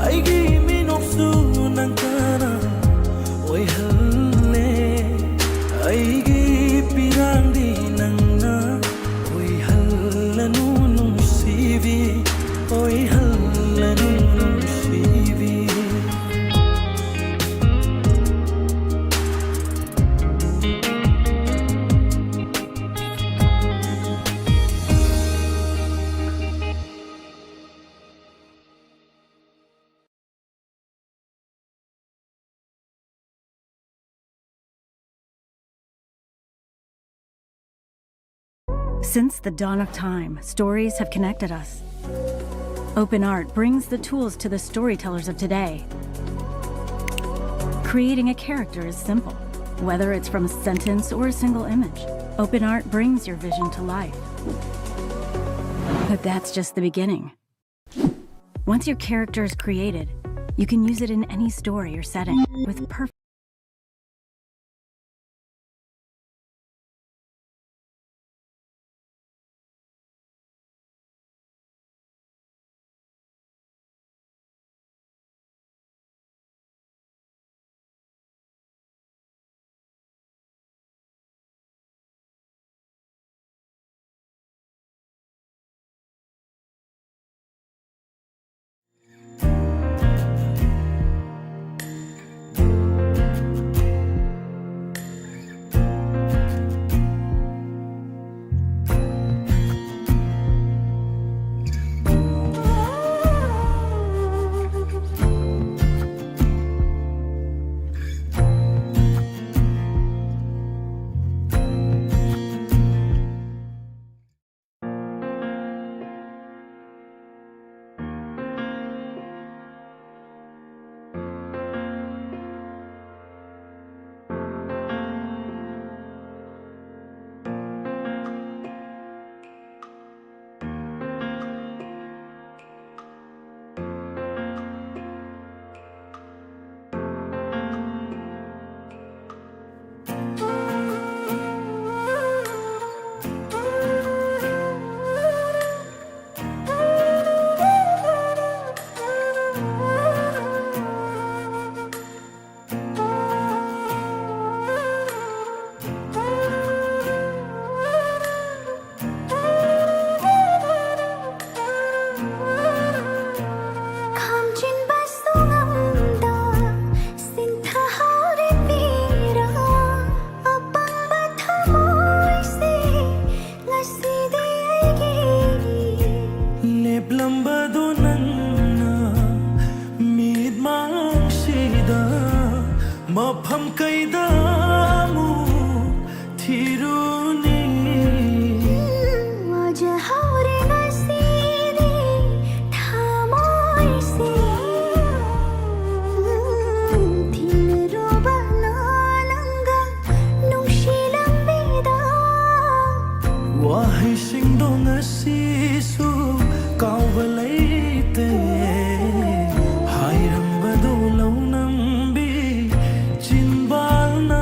aigi minoksu nangkana oi halle aigi pirandi nangna oi hallanu nusivi oi hallanu nusivi. Since the dawn of time, stories have connected us. Open Art brings the tools to the storytellers of today. Creating a character is simple, whether it's from a sentence or a single image. Open Art brings your vision to life. But that's just the beginning. Once your character is created, you can use it in any story or setting with perfect. Mafam kaidamu thiruni Majahaure nasiri thamoi se Thilro banalanga nungsilang bida Wahi singdong asisu kauvalaite Hairam badulau nambi chinbalna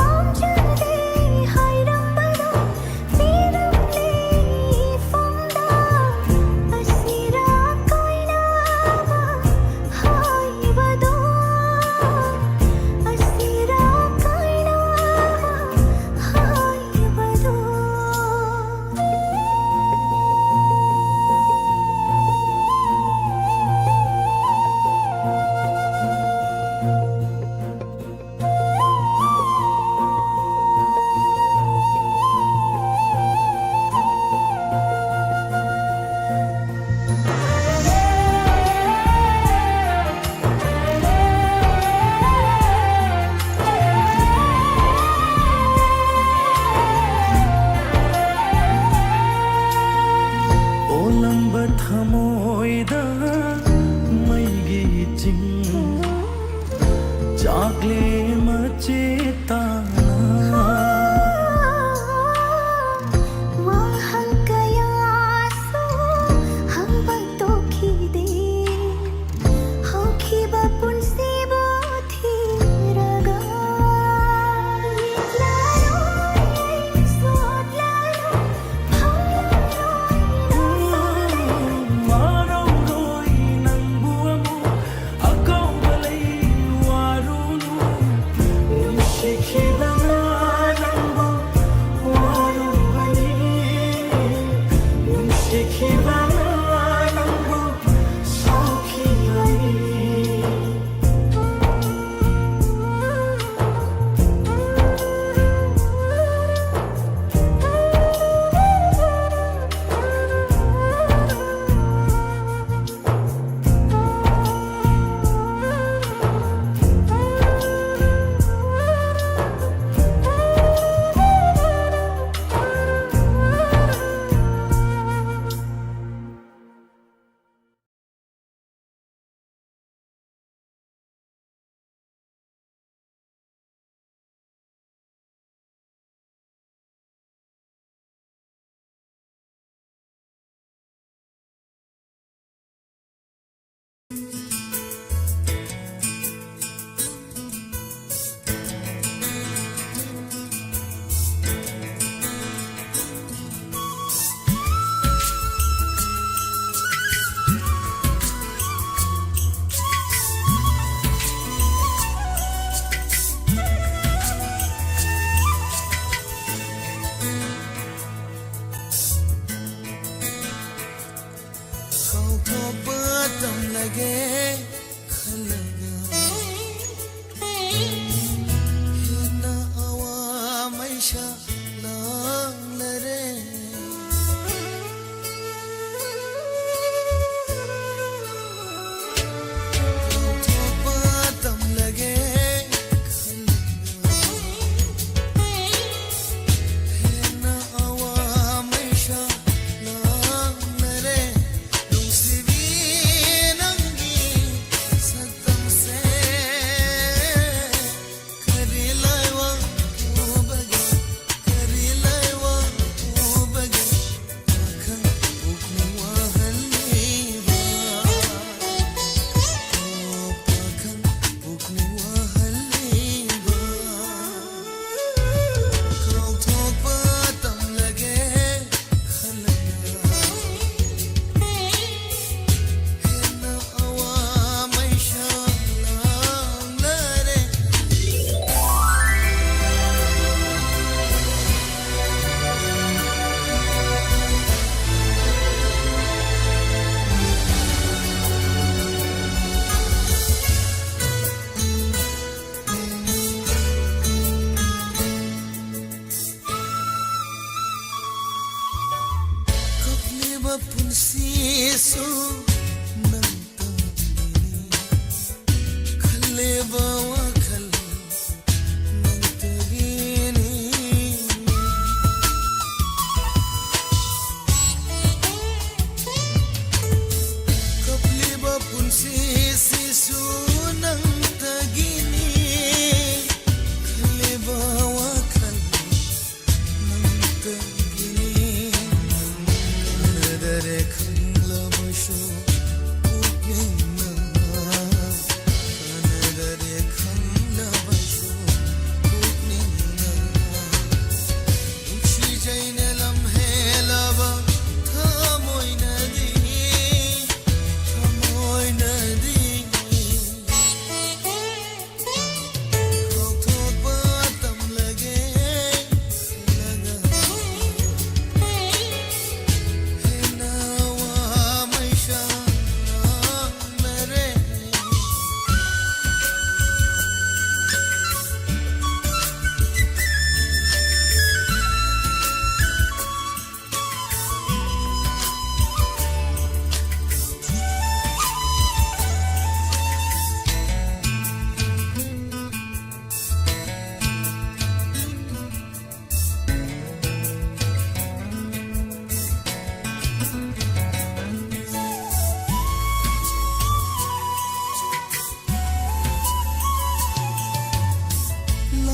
Om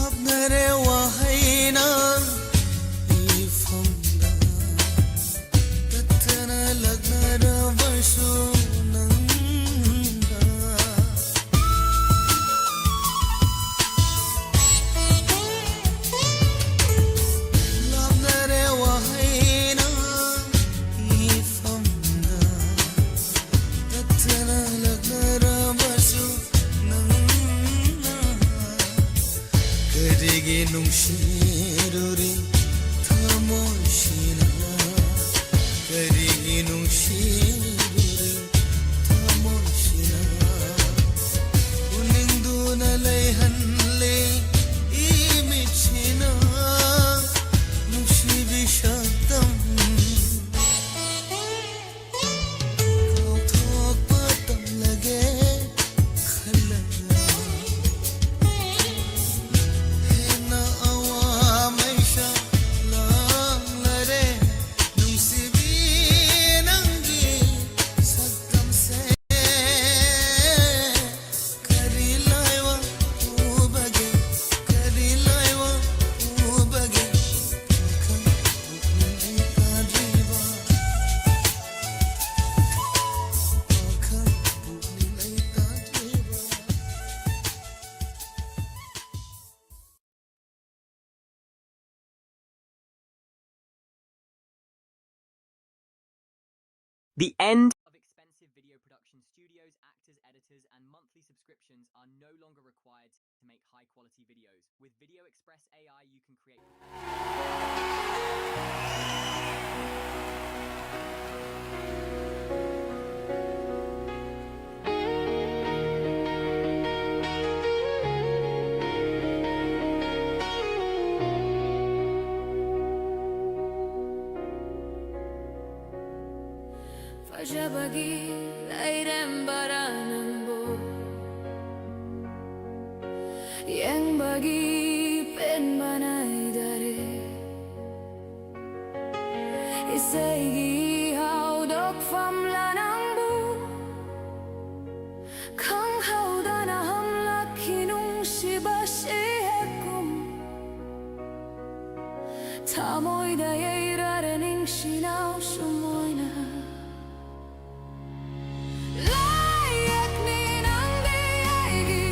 लाभनरे वहायना ifamda tattana lagnara varsu nanga लाभनरे वहायना ifamda tattana lagnara varsu nanga karige nungshiruri thamoshina karige nungshiruri thamoshina uninduna layhanle imichina nushribi shaktam kauthok patam lage khalaga hena awamaisha langlare nungsibi nangi saktam se kari laiwa ubage kham upni kadriba kham upni kadriba The end of expensive video production studios, actors, editors, and monthly subscriptions are no longer required to make high-quality videos. With Video Express AI, you can create... Fajabagi lairembara nambo yang bagi pen banai dare isegi how dok fam lanangbu kang how dana ham lakinung shibashi hekum tamoy da yeirare ning shinau shumoina layak ni nang diaigi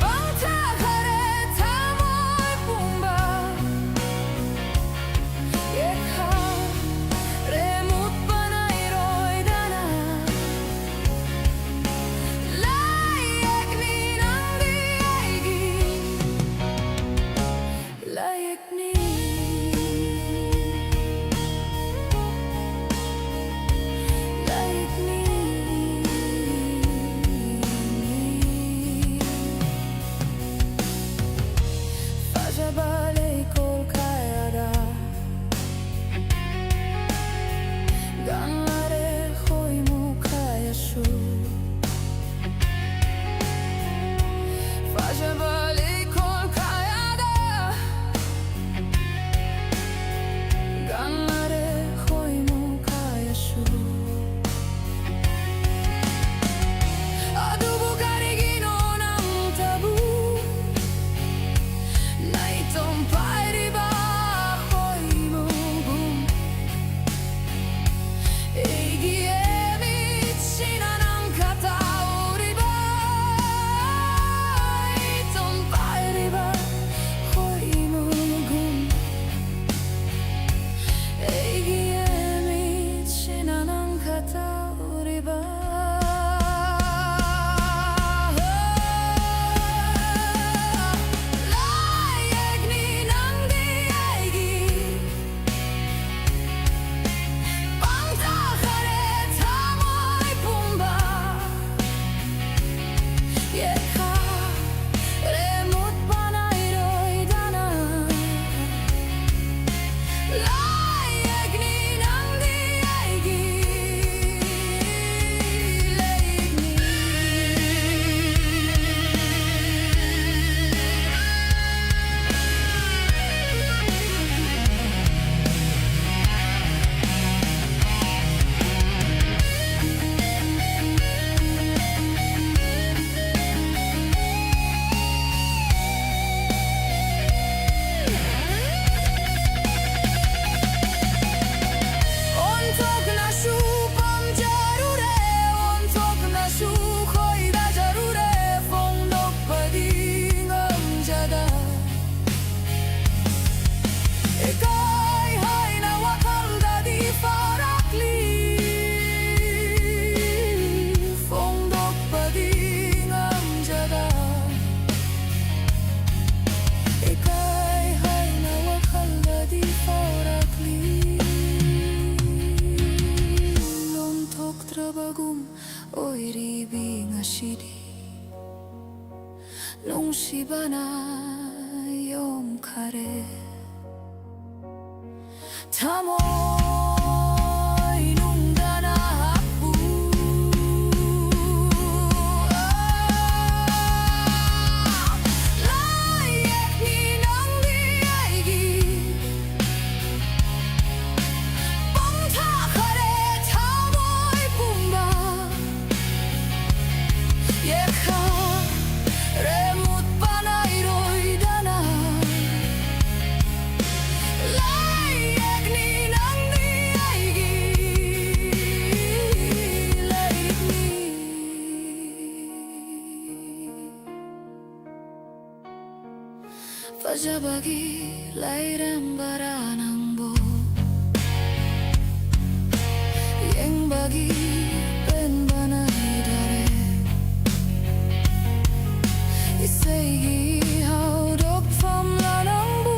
bangta khare tamoy pumba yekha remut banai roi dana layak ni nang diaigi layak ni nung siba na yung kare tamoy nung danahapu layak ni nang diaigi bongta kare tamoy pumba yeka remut panairoy dana layak ni nang diaigi layak ni pajabagi lairam baranang bo yang bagi pen banai dare isegi how dog from lanang bu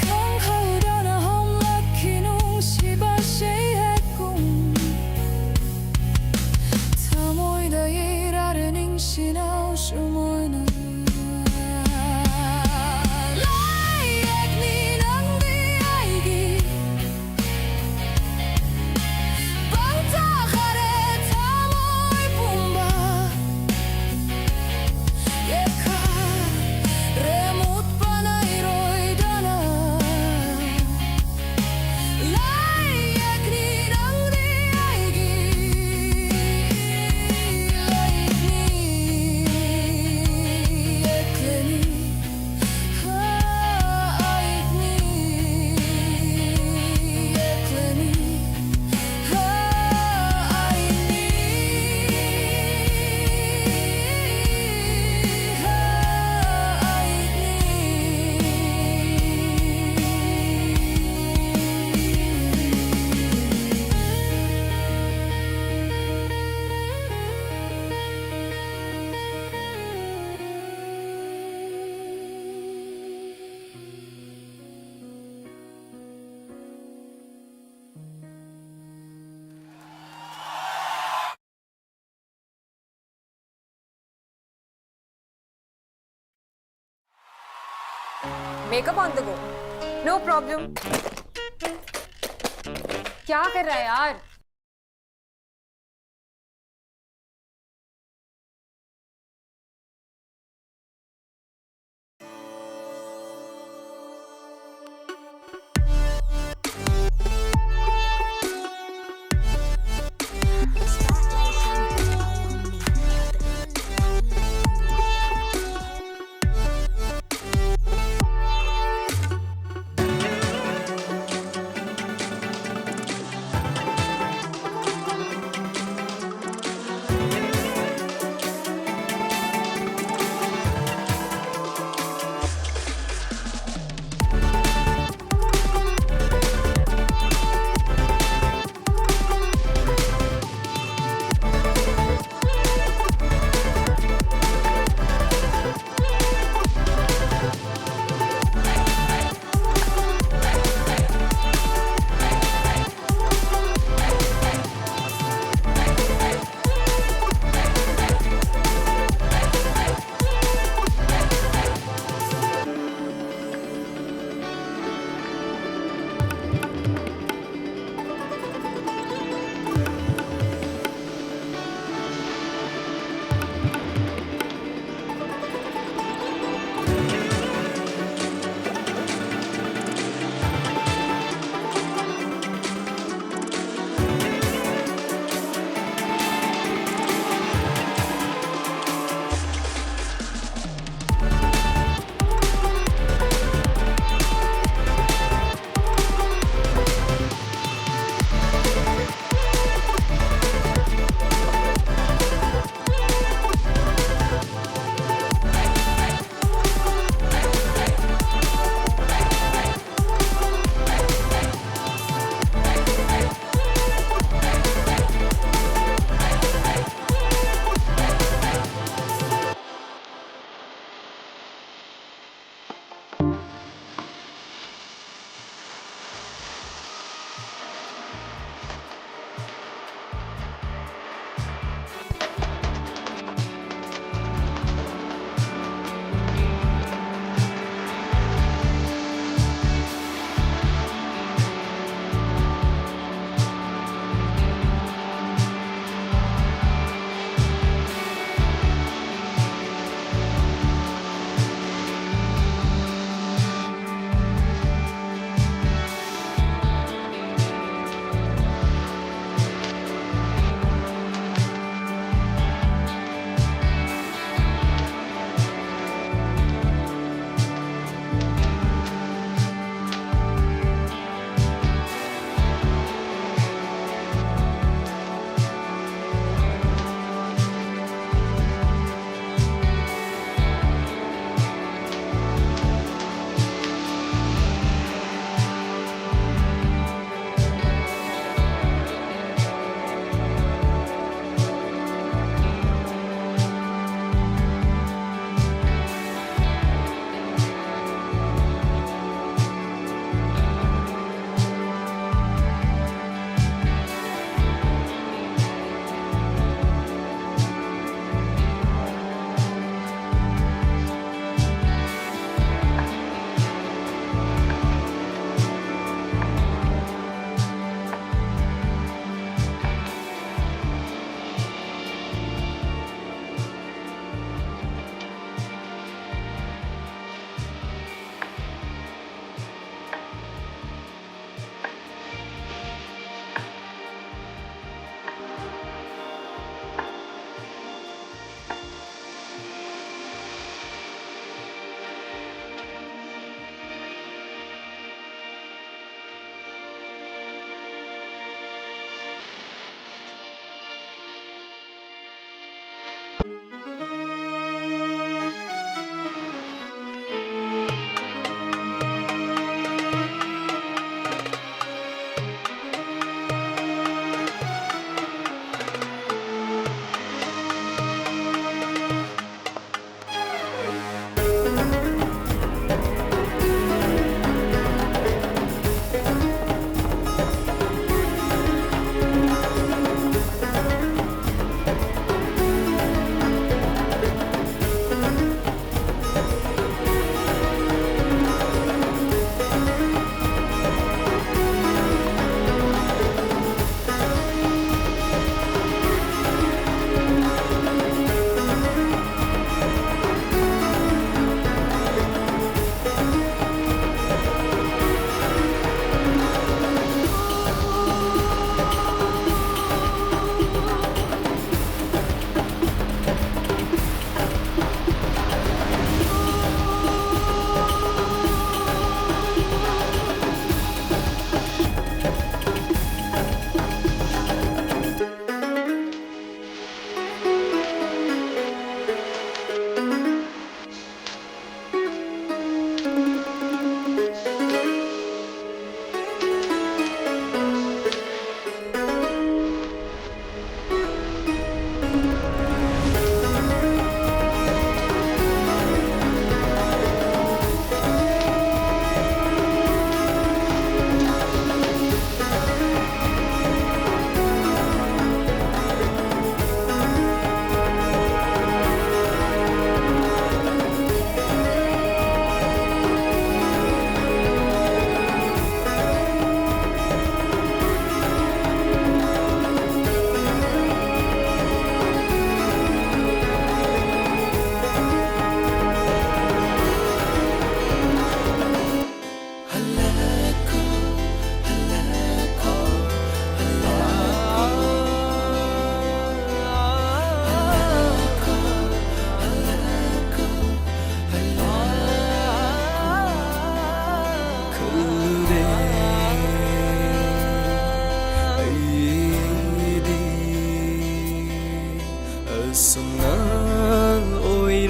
kang how dana hom lucky nung shiba shay het kung tamoy da irare ning shinao shumoy na layak ni nang diaigi bangta kare tamoy pumba yeka remut panairoy dana layak ni nang diaigi layak ni yekleni haik ni yekleni makeup on the go no problem क्या कर रहा है यार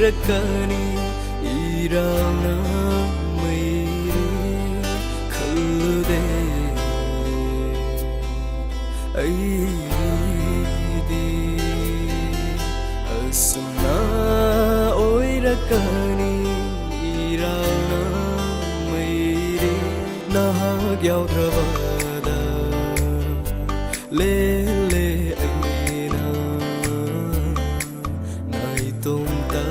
ꯑꯣꯏꯔꯛꯀꯅꯤ ꯏꯔꯥꯡꯅ ꯃꯩꯔꯦ ꯈꯜꯂꯨꯗꯦ ꯑꯩꯗꯤ ꯑꯁꯨꯝꯅ ꯑꯣꯏꯔꯛꯀꯅꯤ ꯏꯔꯥꯡꯅ ꯃꯩꯔꯦ ꯅꯍꯥꯛ ꯌꯥꯎꯗ꯭ꯔꯕꯗ ꯂꯦꯜꯂꯦ ꯑꯩꯅ ꯅꯥꯏꯇꯣꯝꯇ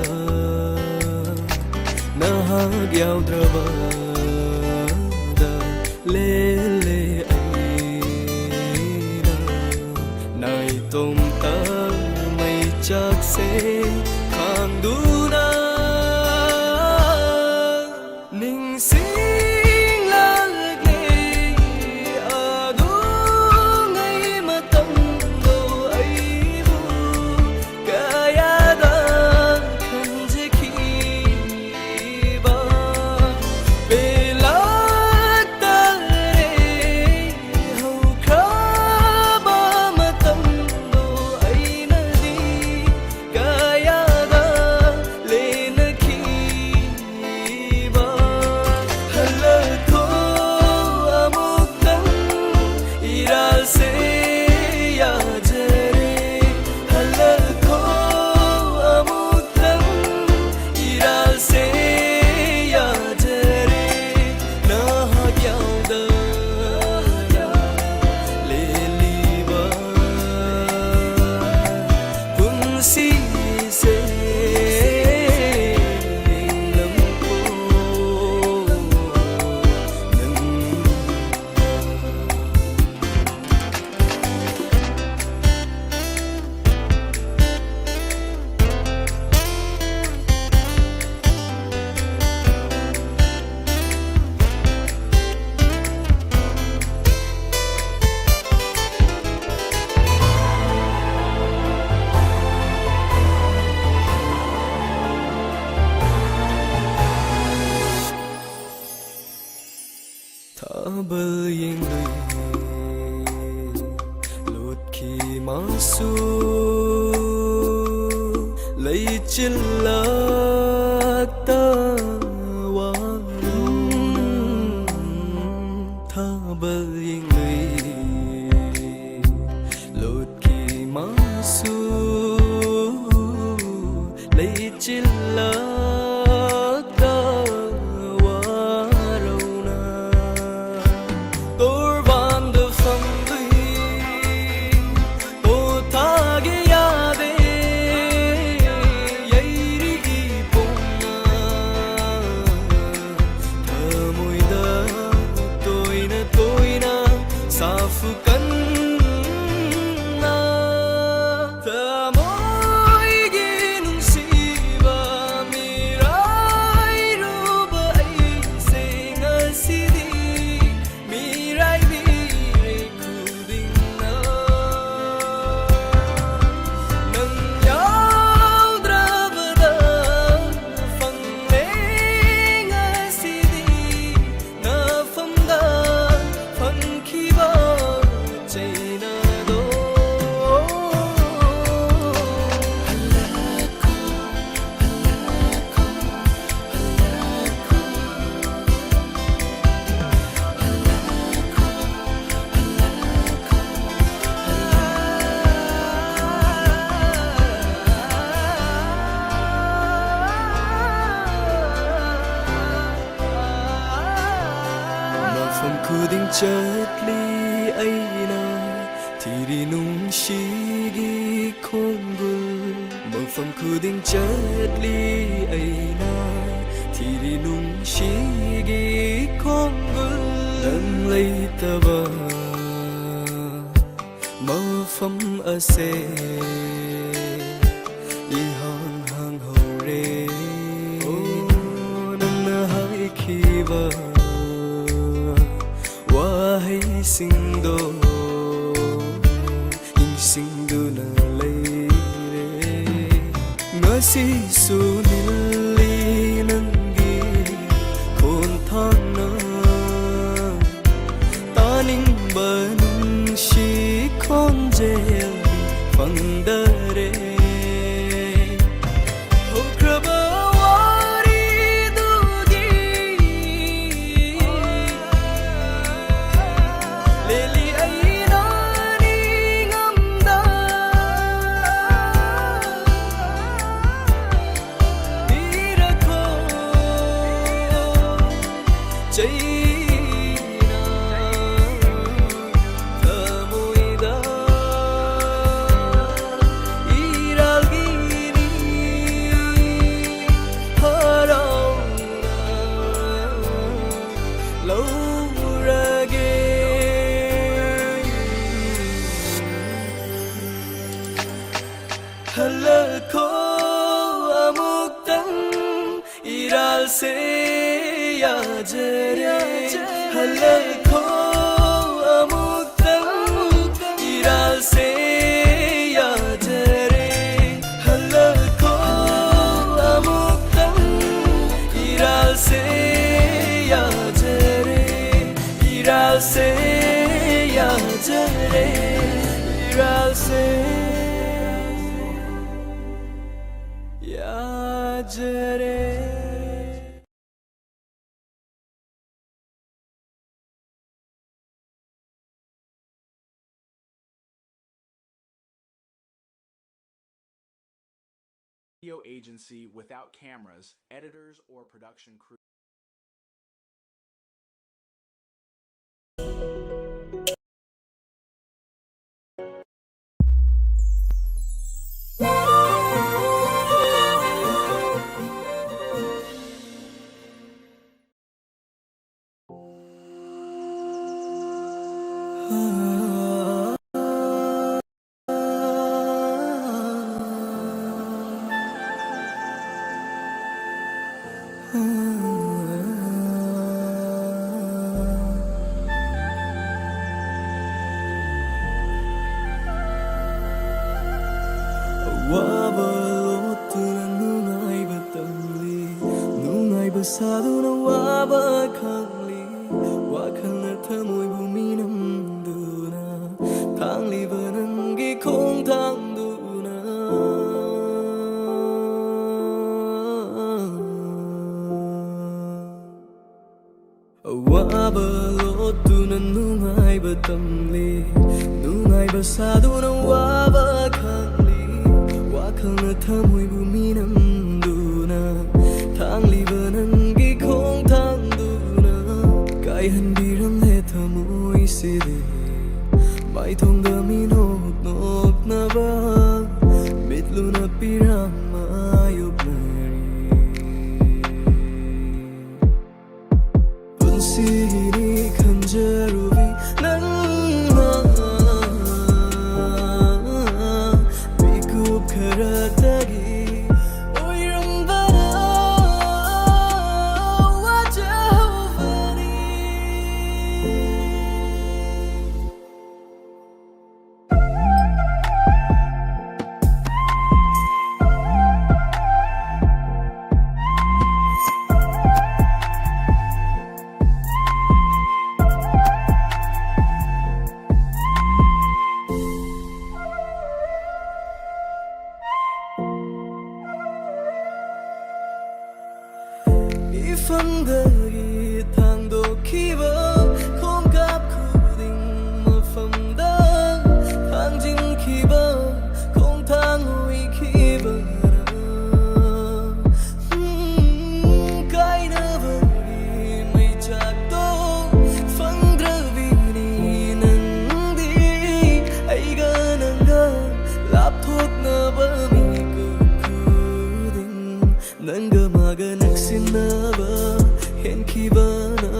ꯅꯍꯥꯛ ꯌꯥꯎꯗ꯭ꯔꯕꯗ ꯂꯦꯜꯂꯦ ꯑꯩꯅ ꯅꯥꯏꯇꯣꯝꯇ ꯃꯩꯆꯥꯛꯁꯦ ꯈꯥꯡꯗꯨꯅ Thābal yenglui lotki masu lay chillakta warun Thābal yenglui lotki masu lay chillakta Kuding chatli aina Tiri nung shigi kongul Mafam kuding chatli aina Tiri nung shigi kongul Nang lay taba Mafam ase Ihang hang hore Oh nang nahay kiba Singdo insingdo na leire ngasi sunili nangi konthang na taning banung shi konjel pangdareokraba se yajare halakho amutang iral se yajare halakho amutang iral se yajare iral se yajare iral se yajare. Video agency without cameras, editors, or production crew. Waba lotuna nungaiba tamli nungaiba saduna waba khangli wakhalna thamoi buminam duna thangli banangi khong thang duna waba lotuna nungaiba tamli nungaiba saduna waba khangli wakhalna thamoi buminam duna thangli banangi khong thang duna kai hanbiram le thamoi side mai thong da minok nok na ba mitluna pirama yopnari punsi ni khanjarubi nang karatagi oirambara wajahuvani ifamdagi thangdokhiba khongkap khuding mafamda thangjingkhiba khongthang uikhiba kainabagi maichakto fangdravini nangdi aiga nanga lapthoknaba mikuding nanga maga naksinaba henkibana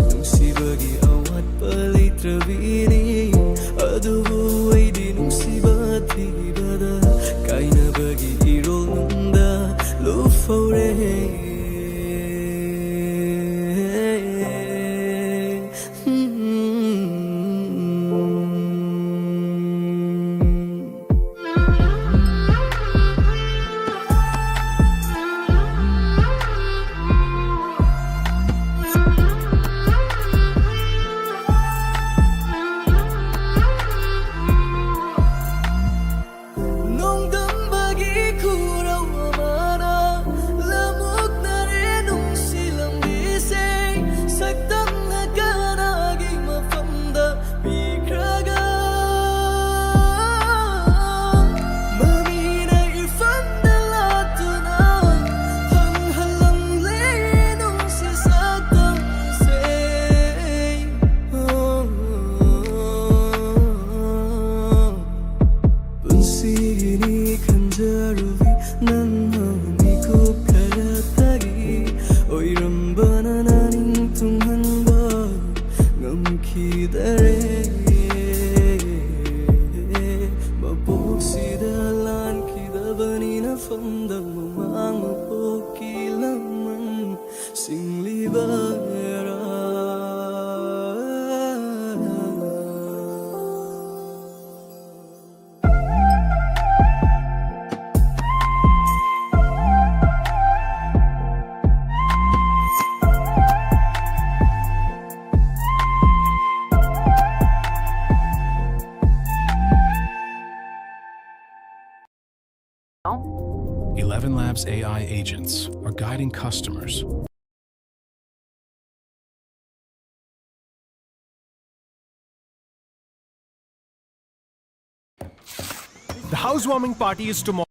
nungsibagi awatpa leitravini adubu aidi nungsiba thibada kainabagi irol nungda lufaure Mabuk sida lan kida banina fandang mamang mapukilang singlibara. ElevenLabs AI agents are guiding customers. The housewarming party is tomorrow.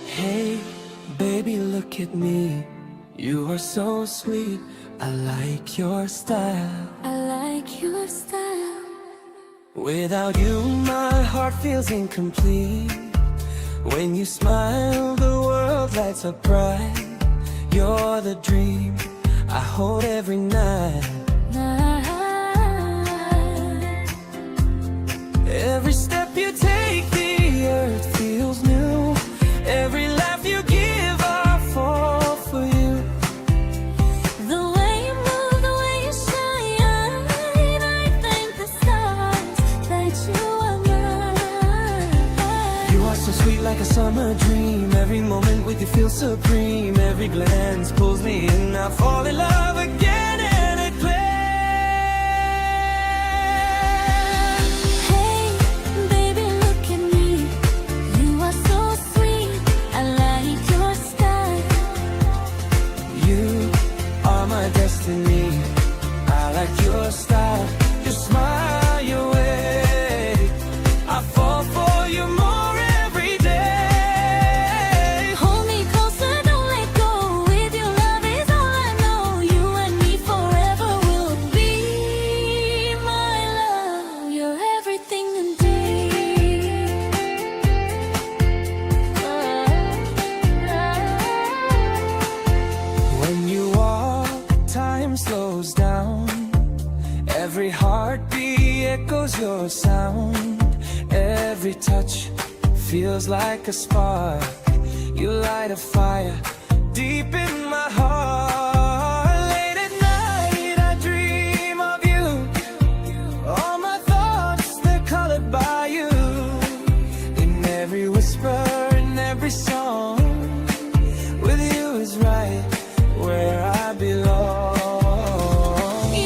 Hey, baby, look at me. You are so sweet. I like your style. I like your style. Without you, my heart feels incomplete. When you smile, the world lights up bright. You're the dream I hold every night. Every step you take, the earth feels new. Every laugh you give, I fall for you. The way you move, the way you shine, I thank the stars that you are mine. You are so sweet like a summer dream. Every moment with you feels supreme. Every glance pulls me in. I fall in love again and it plays. Hey, baby, look at me. You are so sweet. I like your style. You are my destiny. I like your style, your smile, your way. I fall for you more every day. Hold me closer, don't let go. With your love is all I know. You and me forever will be my love. You're everything indeed. When you walk, time slows down. Every heartbeat echoes your sound. Every touch feels like a spark. You light a fire deep in my heart. Late at night I dream of you. All my thoughts, they're colored by you. In every whisper, in every song, with you is right where I belong.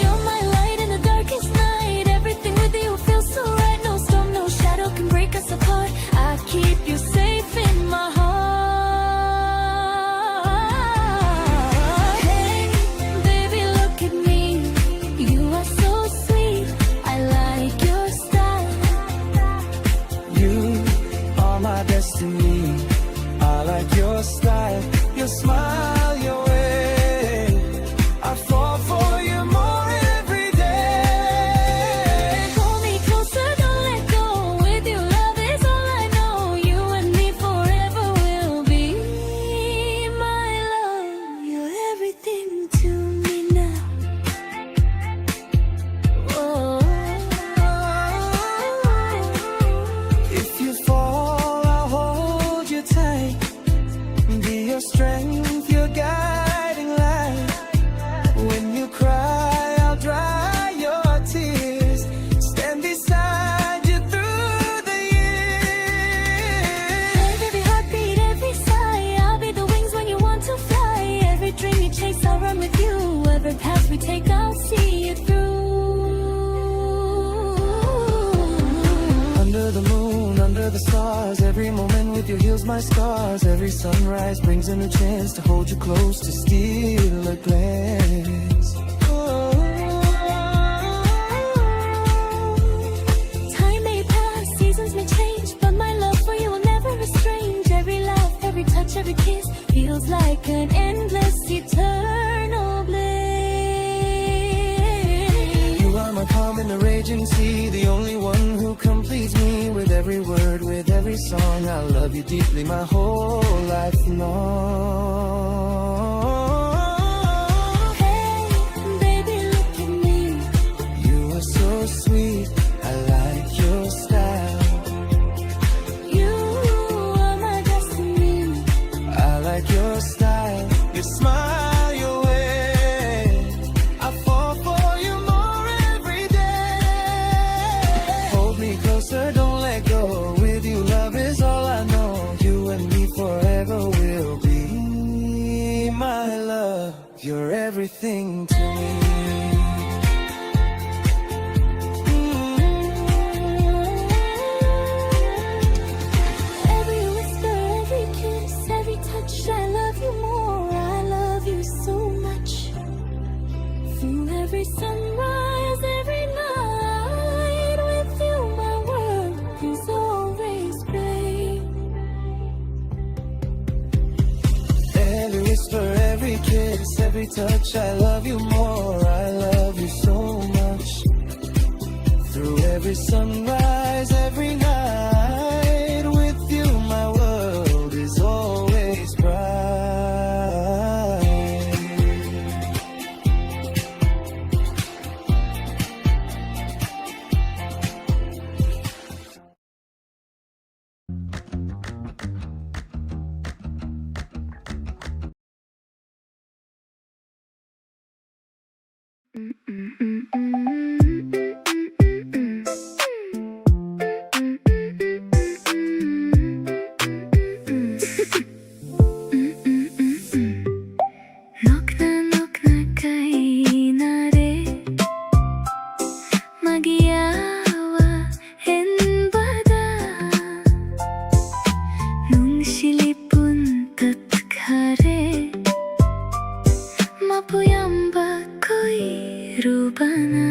You're my light in the darkest night. Everything with you feels so right. No storm, no shadow can break us apart. I keep you safe in my heart. Hey, baby, look at me. You are so sweet. I like your style. You are my destiny. I like your style, your smile, your way. I fall for you more every day. Hold me closer, don't let go. With your love is all I know. You and me forever will be my love. You're everything to me now. If you fall, I'll hold you tight. Be your strength, your guiding light. When you cry, I'll dry your tears. Stand beside you through the years. Every heartbeat, every sigh, I'll be the wings when you want to fly. Every dream you chase, I'll run with you. Every path we take, I'll see it through. Under the moon, under the stars, every moment with you heals my scars. Every sunrise brings a new chance to hold you close, to steal a glance. Time may pass, seasons may change, but my love for you will never estrange. Every laugh, every touch, every kiss feels like an endless, eternal bliss. You are my calm in the raging sea, the only one who completes me. With every word, with every song, I'll love you deeply my whole life long. Hey, your smile, your way. I fall for you more every day. Hold me closer, don't let go. With you, love is all I know. You and me forever will be my love. You're everything to me. Every whisper, every kiss, every touch, I love you more. I love you so much. Through every sunrise, every night, with you my world is always great. Every whisper, every kiss, every touch, I love you more. I love you so much. Through every sunrise, every night, with you my world is always bright. Nokna nokna kainare magiawa henbada nung silipun tatkhare mapuyamba koi rubana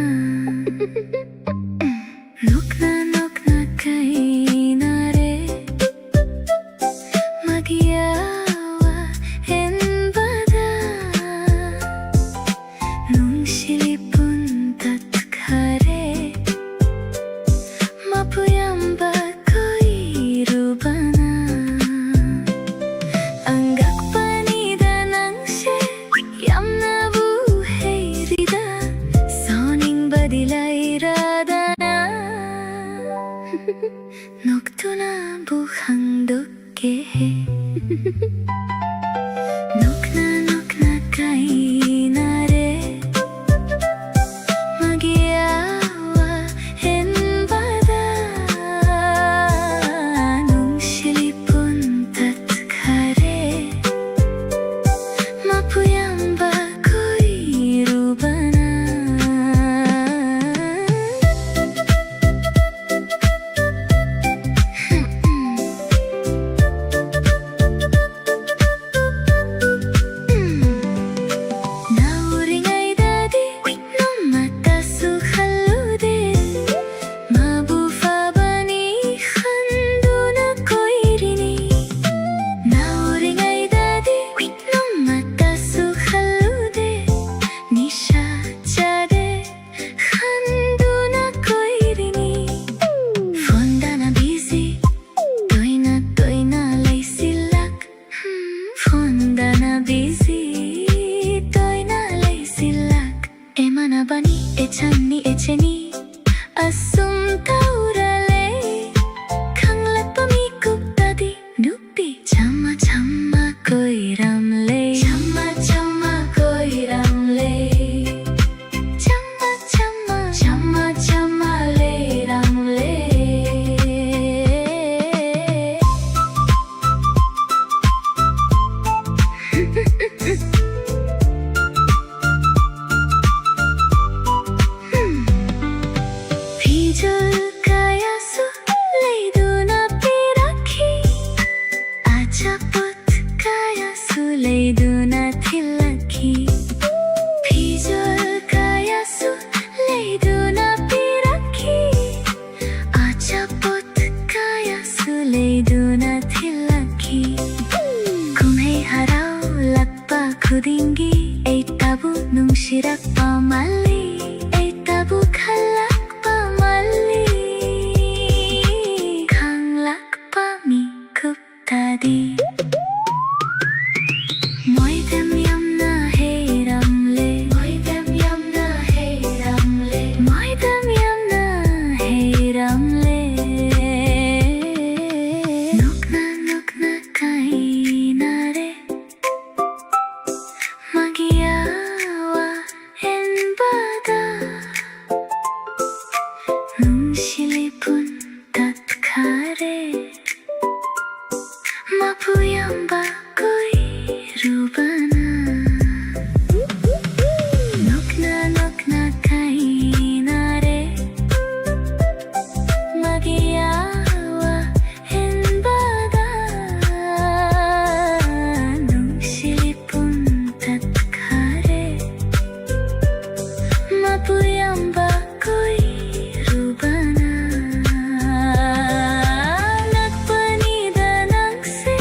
nokna nokna kainare magiawa henbada nung silipun tatkhare mapuyamba koi rubana anggak panida nangse yamna buhairida soning badilai radana noktuna buhang dukke nokna nokna kainare magiawa henbada nung silipun tatkhare mapuyamba koi rubana Nauringai dadi no mata sukhalude mabufa bani khanduna koirini Nauringai dadi no mata sukhalude nisha jade khanduna koirini Fondana busy toina toina laisilak Fondana busy toina laisilak Emana bani echani echeni asum taurale Kanglat pamikuk tadi nupi chama chama koiramle Chama chama koiramle Chama chama chama chama leiramle Pijol kaya su leiduna pirakhi Achapot kaya su leiduna thilakhi Pijol kaya su leiduna pirakhi Achapot kaya su leiduna thilakhi Kumhei harau lakpa khudingi Ei tabu nungsirak pamali Ei tabu khalak pamali Khanglak pami kup tadi Moidem yamna heiramle Moidem yamna heiramle Moidem yamna heiramle Nokna nokna kainare रूबना नोकना kaina re magiyawa henbada nungsilipun tatkare mapuyamba koi rubana nagpanida nangse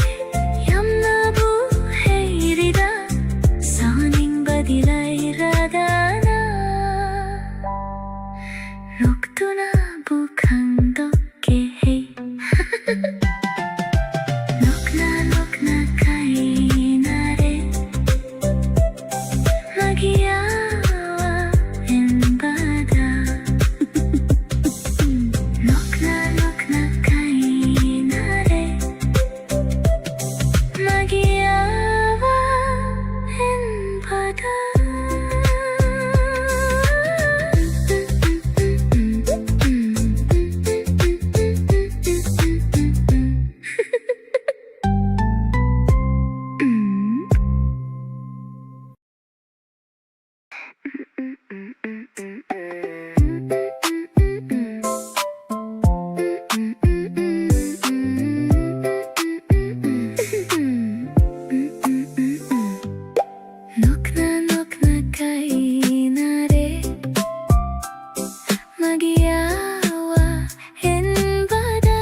yamna buhayrida soning badilay radana roktuna bukhang ke hey nokna kaina re magiyawa henbada nokna kaina re magiyawa henbada Nokna kaina re magiyawa henbada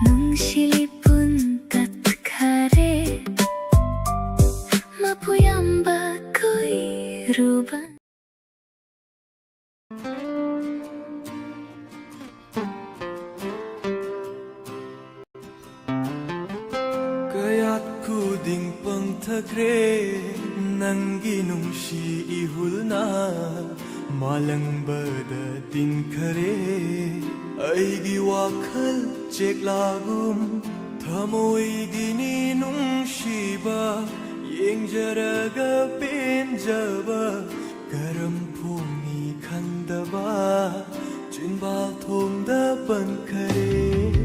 nungsilipun tatkare mapuyamba koi ruban Kaya't kuding pangthakre Nanggi nungsi ihulna Malangbada tinkare Aigi wakhal cheklagum Thamoigi ni nungsiba Yengjaraga penjaba Karam phungni khandaba Chinbal thongda pankare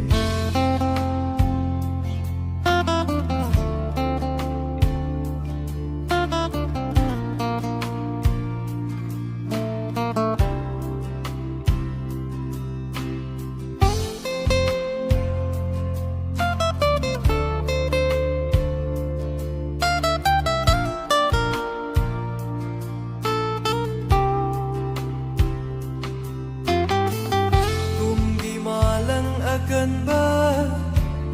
Kumdi malang akan ba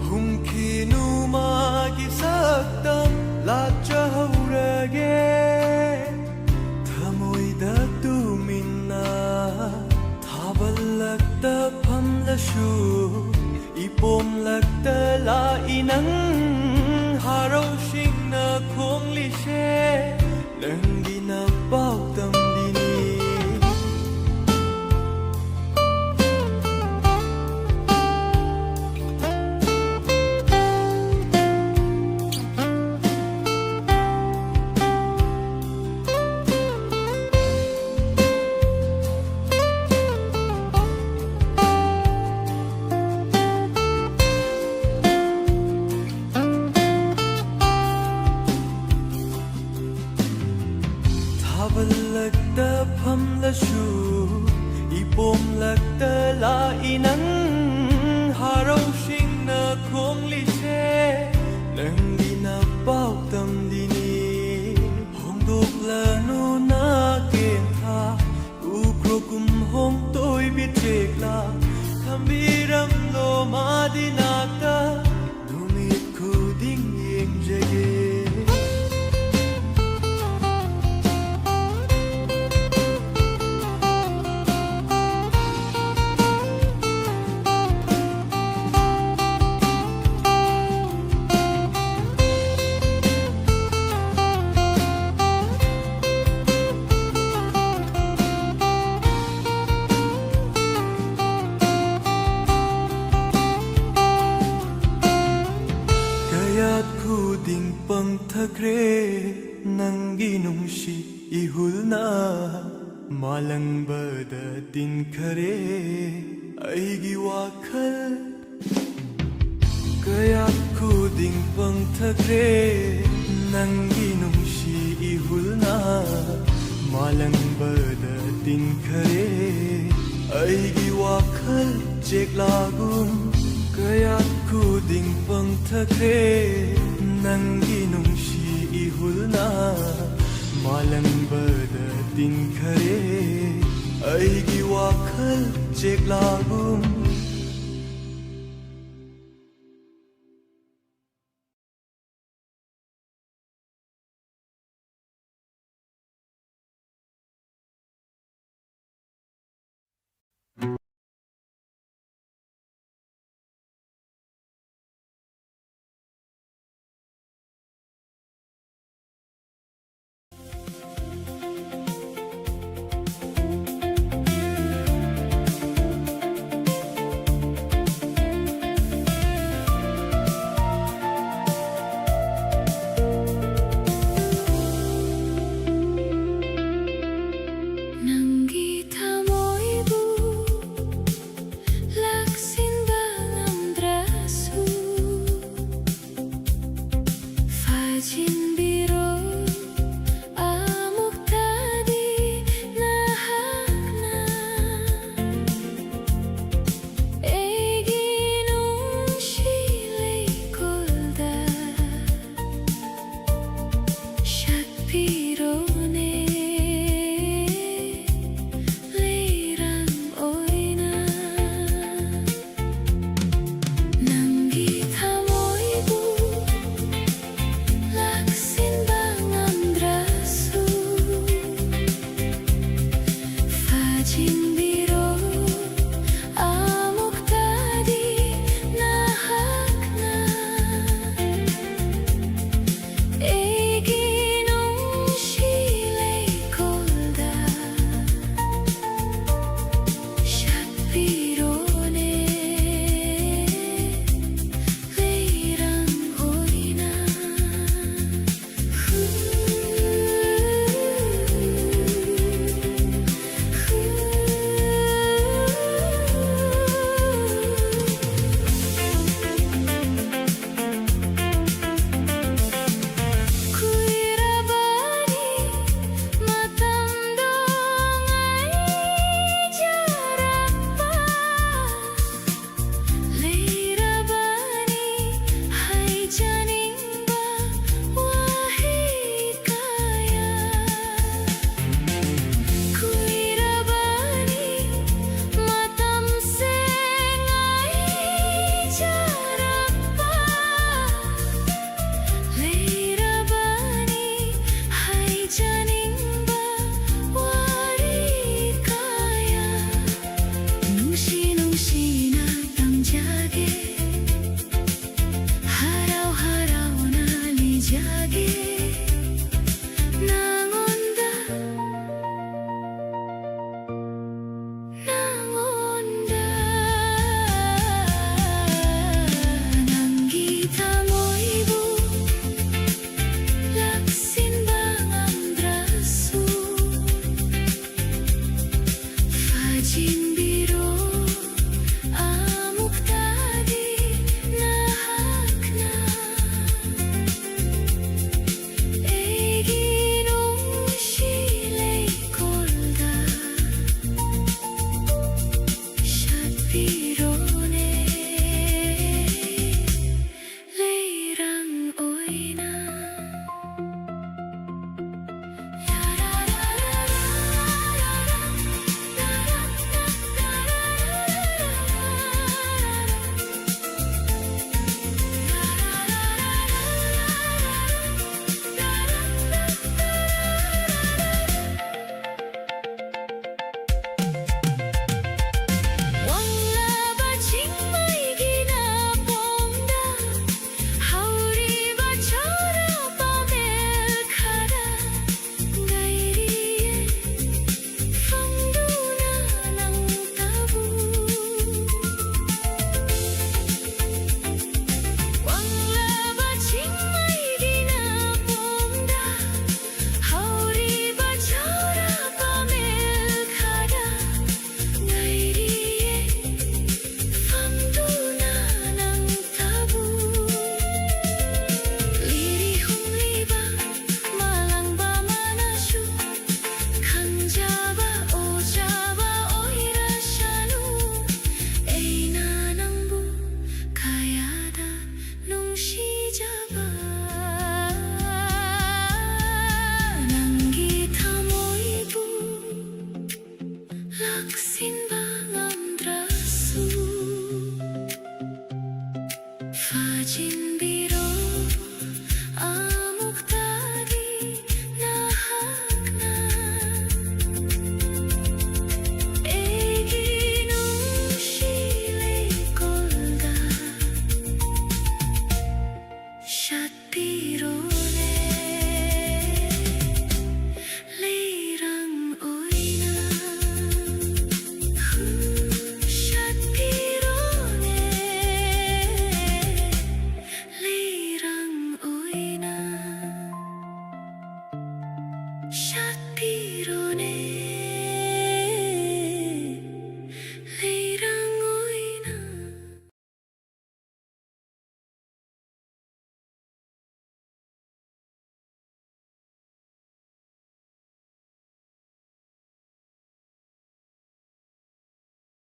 Humkinu magisaktam Lacha haurage Thamoy da tuminna Thabalakta phamlashu Ipom lakta la inang Haraw shingna khong lishe Nanggi na pautam dini Thabalakta phamlashu Ipom lakta la inang Haraw shingna khong lishe Nanggi na pautam dini Hongdok lanu na kentha Ukrokum hong toy bitekla Thambiram lo madinakta Numit kuding yengjage Kaya't kuding pangthakre Nanggi nungsi ihulna Malangbada tinkare Aigi wakhal Kaya't kuding pangtagre Nanggi nungshi ihulna Malangbada din kare Aigi wakal jek lagum Kaya't kuding pangtagre Nanggi nungshi ihulna Malangbada din kare Aigi wakal jek lagum Sin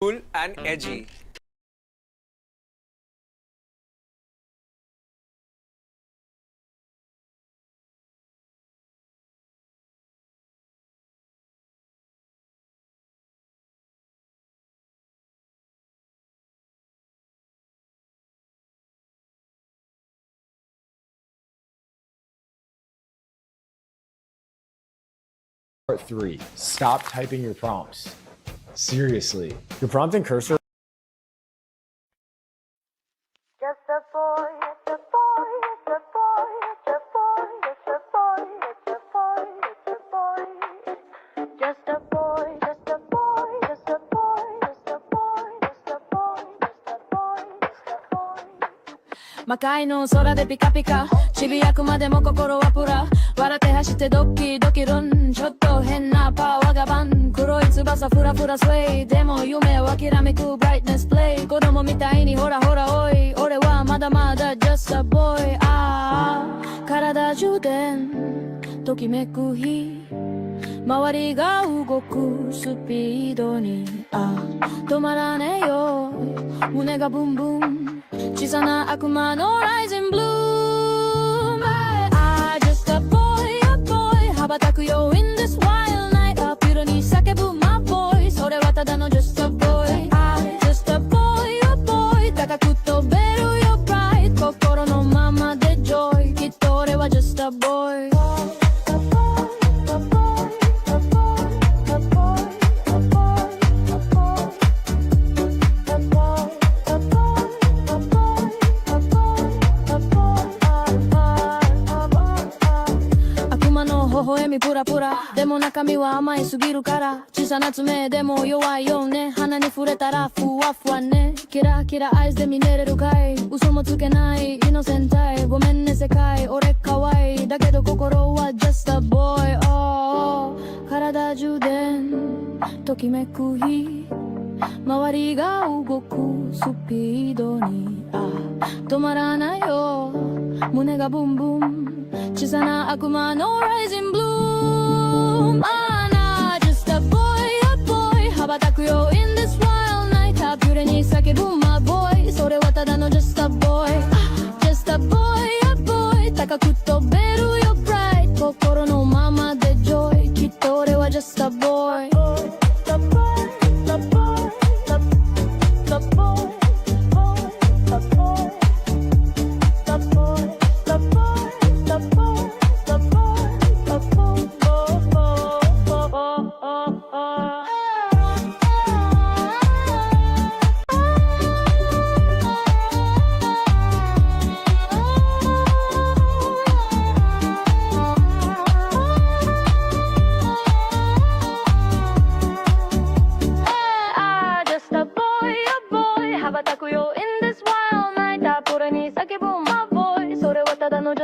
cool and edgy. Part 3. Stop typing your prompts. Seriously. Your prompt and cursor. Just a boy, it's a boy, it's a boy, it's a boy, it's a boy, it's a boy, it's a boy. Just a boy, just a boy, just a boy, just a boy, just a boy, just a boy, just a boy. 魔界の空でピカピカちびやくまでも心はプラ笑って走ってドキドキルンちょっと変なパワーがバン黒い翼フラフラスウェイでも夢を諦めくブライトネスプレイ子供みたいにほらほらおい俺はまだまだ just a boy ああ体充電ときめく日周りが動くスピードに止まらねえよ胸がブンブン小さな悪魔のライジンブルーム just a boy 羽ばたくよ in this wild night ピューロに叫ぶ my boy それはただの just a boy just a boy 高く飛べるよ bright 心のままで joy きっと俺は just a boy微笑みプラプラでも中身は甘いすぎるから小さな爪でも弱いよね鼻に触れたらふわふわねキラキラアイスで見れるかい嘘もつけないイノセンタイごめんね世界俺可愛いだけど心は just a boy、体充電ときめく日周りが動くスピードに止まらないよ胸がブンブン小さな悪魔の Rising Bloom just a boy 羽ばたくよ in this wild night ピューレに叫ぶ my boy それはただの just a boy just a boy 高く飛べるよ bright 心のままで joy きっと俺は just a boy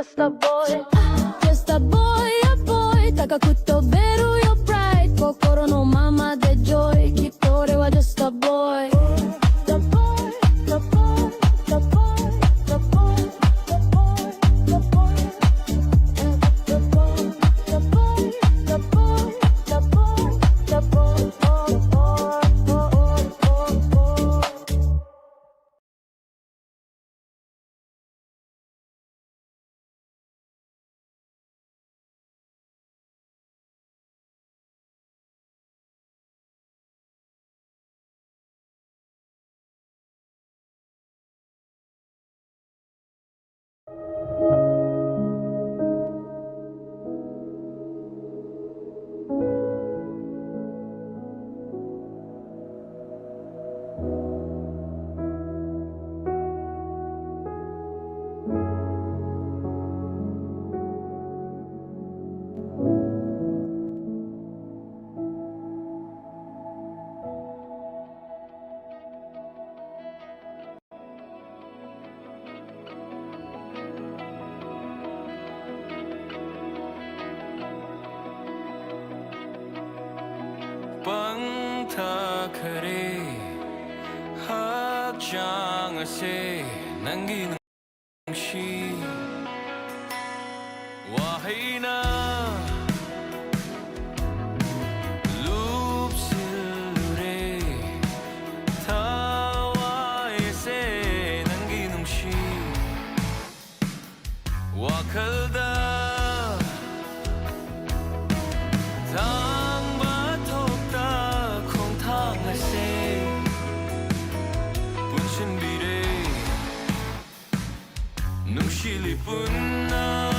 just a boy just a boy 高く飛べるよ bright 心のままで joy きっと俺は just a boy 뻥탁하리 합장을 새 남기는 시 와이나 룹실레 예쁘나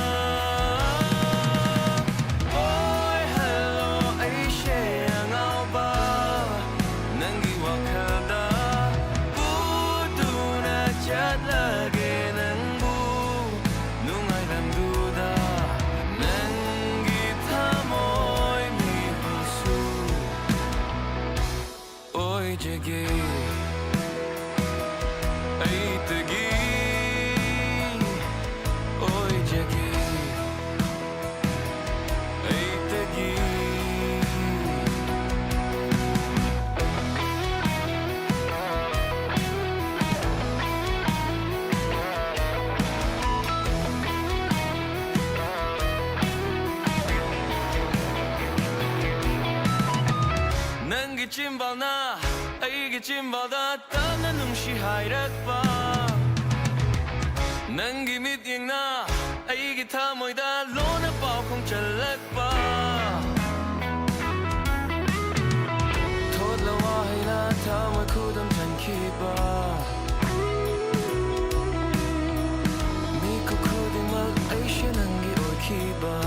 Ôi hello ấy sẽ ngao ba nang giwakada buduna chat lagi nang bu nungai lam duda nang gita moy mi husu Ôi jege ai tegi Ôi jege ai tegi Nanggi chimbal na aigi chimbal da tamna nungshi hairak ba Nanggi mit yeng na aigi thamoy da lona pao khong chalak ba Thod lawa hai na thamoy khudam chan khi ba Mi ko khuding mal ai she nanggi oi khi ba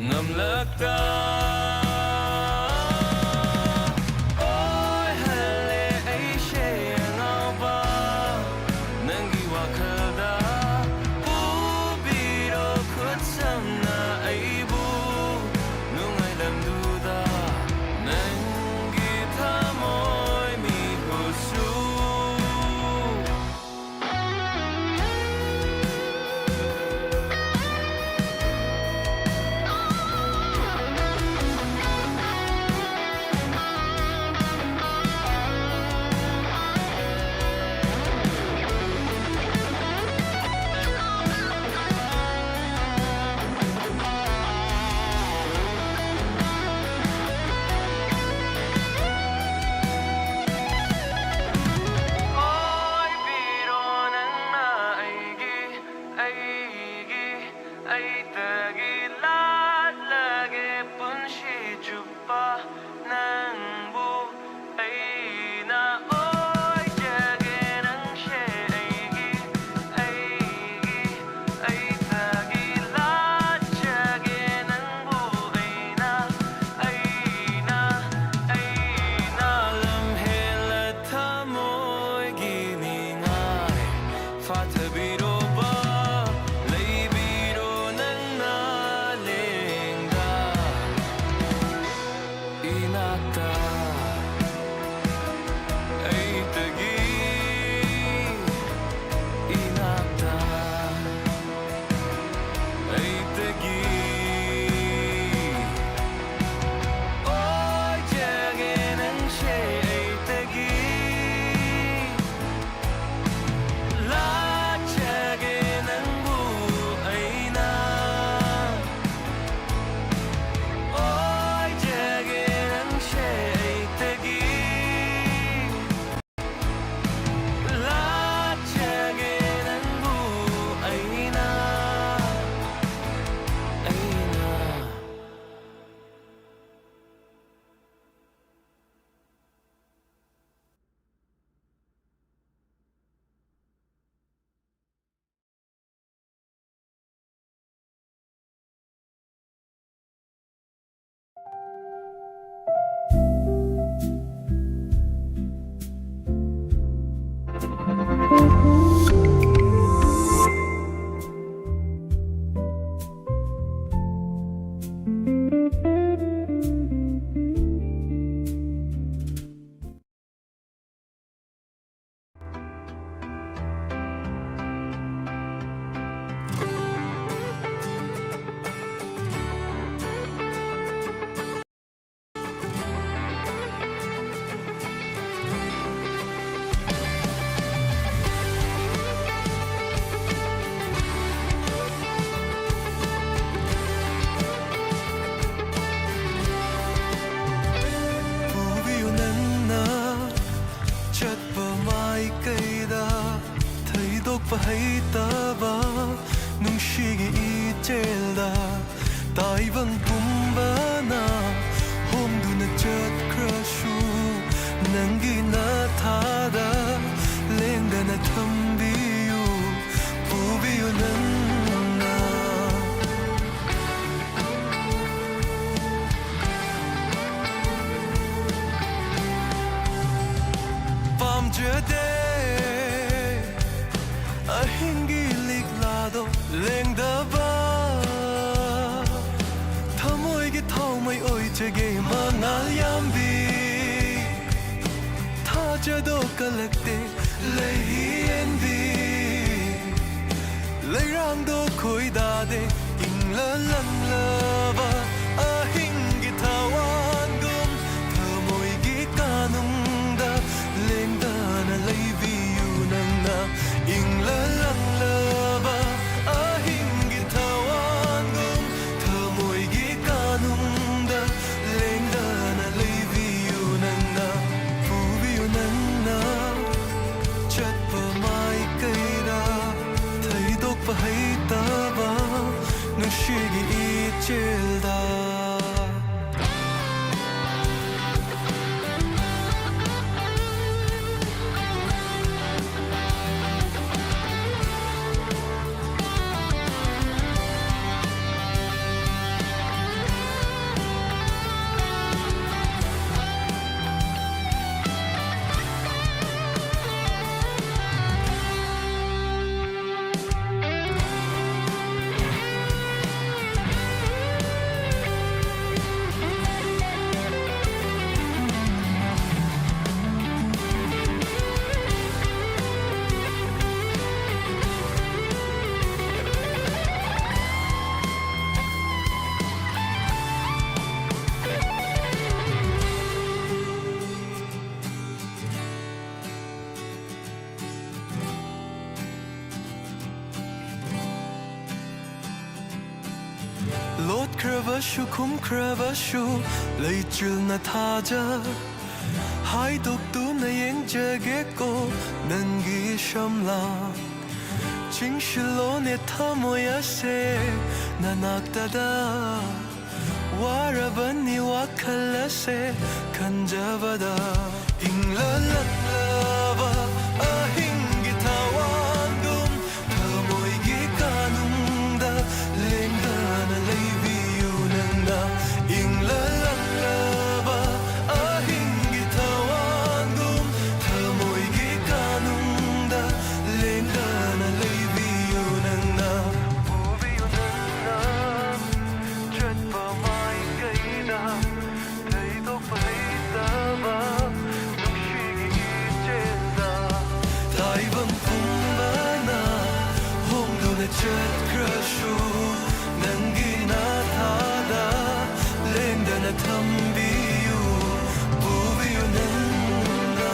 Ngamlakta Ôi hale ai she ngao ba Nangi wakada Bu biro khut sam na ai bu Nungai lam duda Nangi thamoy mi husu ꯍꯩꯇꯕ ꯅꯨꯡꯁꯤꯒꯤ ꯏꯆꯦꯜꯗ ꯇꯥꯏꯕꯪ ꯄꯨꯝꯕꯅ ꯍꯣꯡꯗꯨꯅ ꯆꯠꯈ꯭ꯔꯁꯨ ꯅꯪꯒꯤ 나타다 랭다나 탐비유 부비유 난나 밤저대 아hingi liklado lengdaba 타모에게 타오마이 오이제게 만날 얌비 타자도 깔락대 레이엔비 레이랑도 코이다데 잉랄랑라바 아hingi 타완금 타모이기 까능다 랭다나 레이비유난나 잉랄랑라바 아hingi 타완금 타모이기 까능다 랭다나 레이비유난나 chất vào mai cây đa thấy đốt và hay ta ba nước suy nghĩ trên đa lốt kravashu kum kravashu lấy chil na thaja hai tuk tu na yeng jage ko nangi shamla ching shilo ne thamoya se nanaktada warabani wakhala se kanjavada inglalava ahingi tawandum thamoigi kanungda lengdana leiviyunanda inglalava ahingi tawandum thamoigi kanungda lengdana leiviyunanda ubiyunanda chatpa mai kaida thai to paitaba nungshigi ichenda taibang pumbana hongduna chatkrashu nangi nathada lengdana thambiyu buviyunanda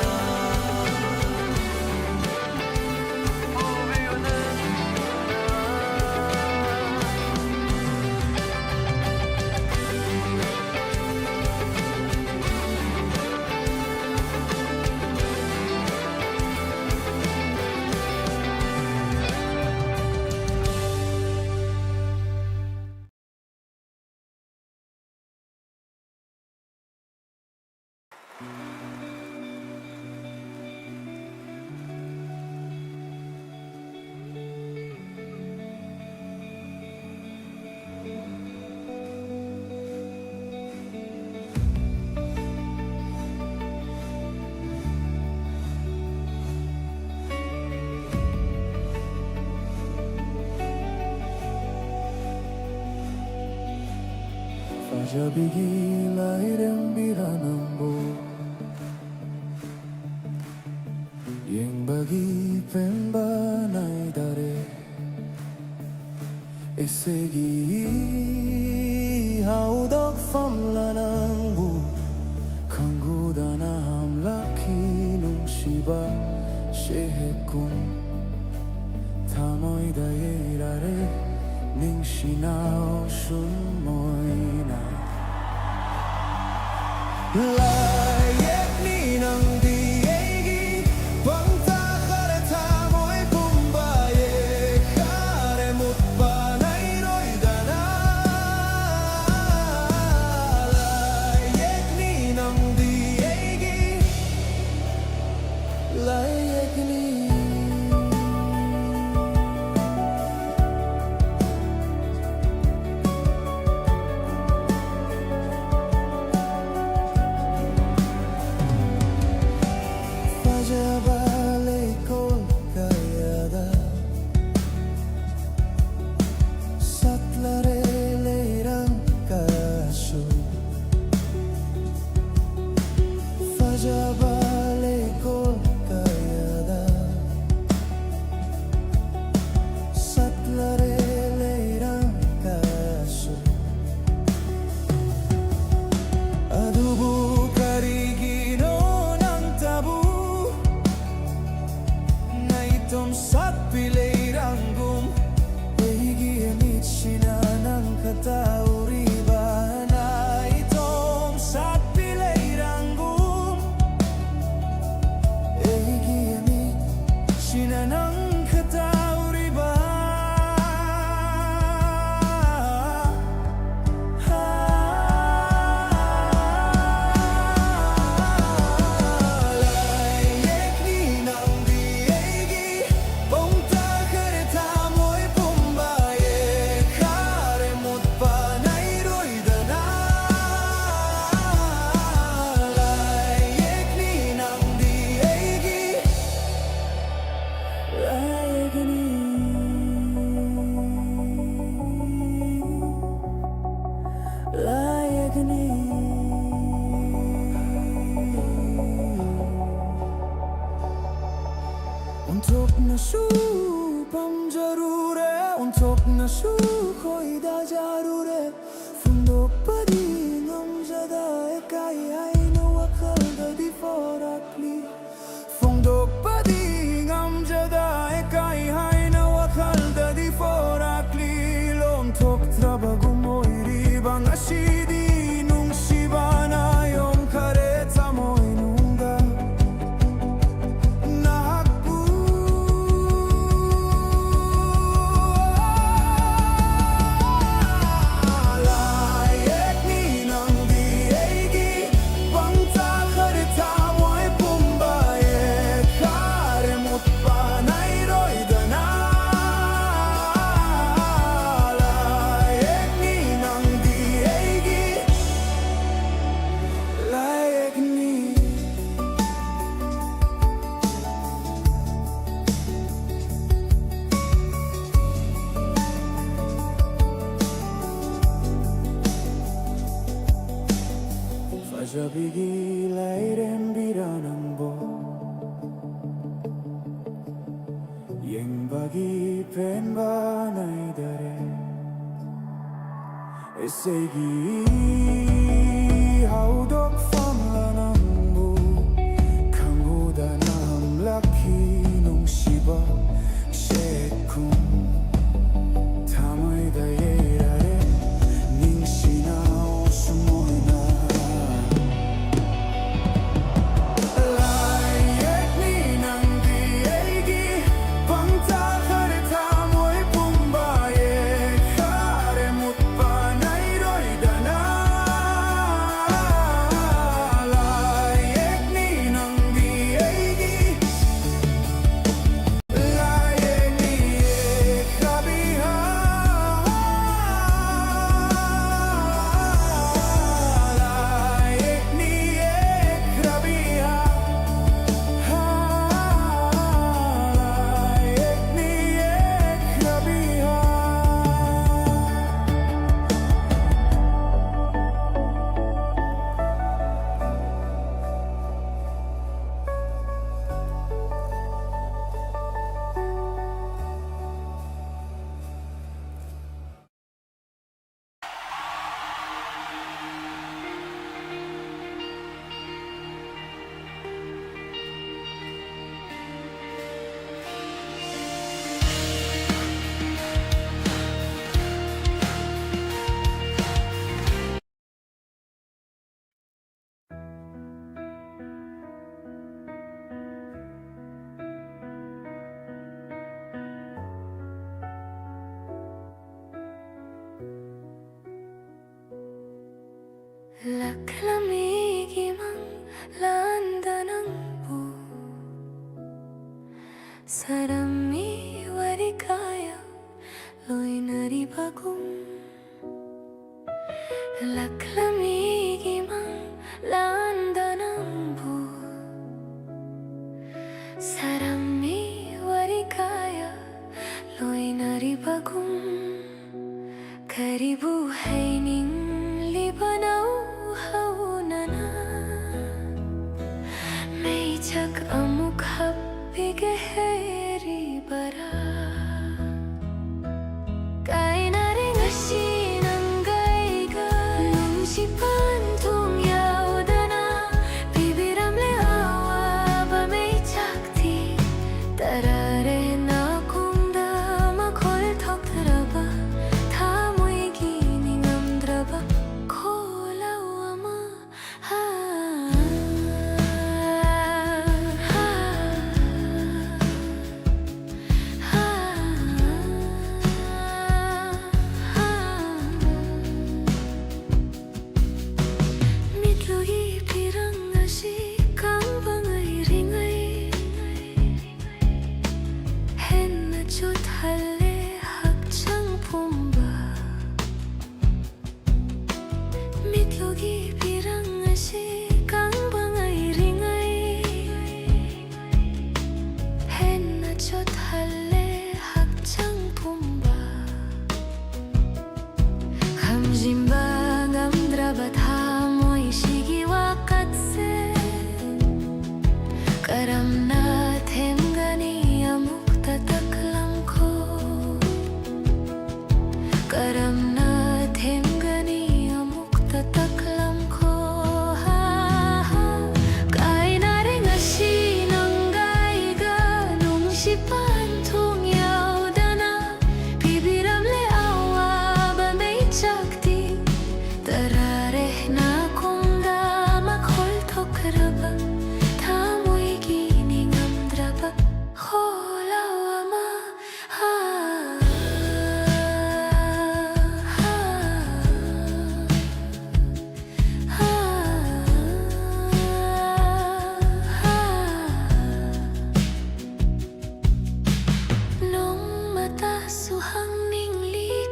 Fajabigi lairem biranambo Yang bagi pemba naidare Esegi haudok famlanangbu Kangudana hamlaki nungshiba shehekun Tamoy dairare ningshinao shunmoina Layek ni nang diegi Bangta kare tamoy pumbaye 온통 나 수고이 다 자루래 fundok pa din ang jada e kai ai no wakal da di forakli fundok pa din ang jada e kai ai no wakal da di forakli lom tok trabago mo iriba ngasidi nung sibana yung kareta mo inunga Fajabigi lairem biranambo Yeng bagi penba naidare Esegi haudok famlanambo Kanguda nam laki nung shiba shekum Tamay da yerare ningsina osumoina Laklamigimang landa ng bu Sarami warikaya loy naribagum Laklamigimang landa ng bu Sarami warikaya loy naribagum Karibu haining libanaw Meijak amuk happy geheri bara Kai naring asin ang gaiga Nung si pantong yaudana Bibiram leawa ba meijak ti Tarare na kung da makol tok draba Tamoy gining am draba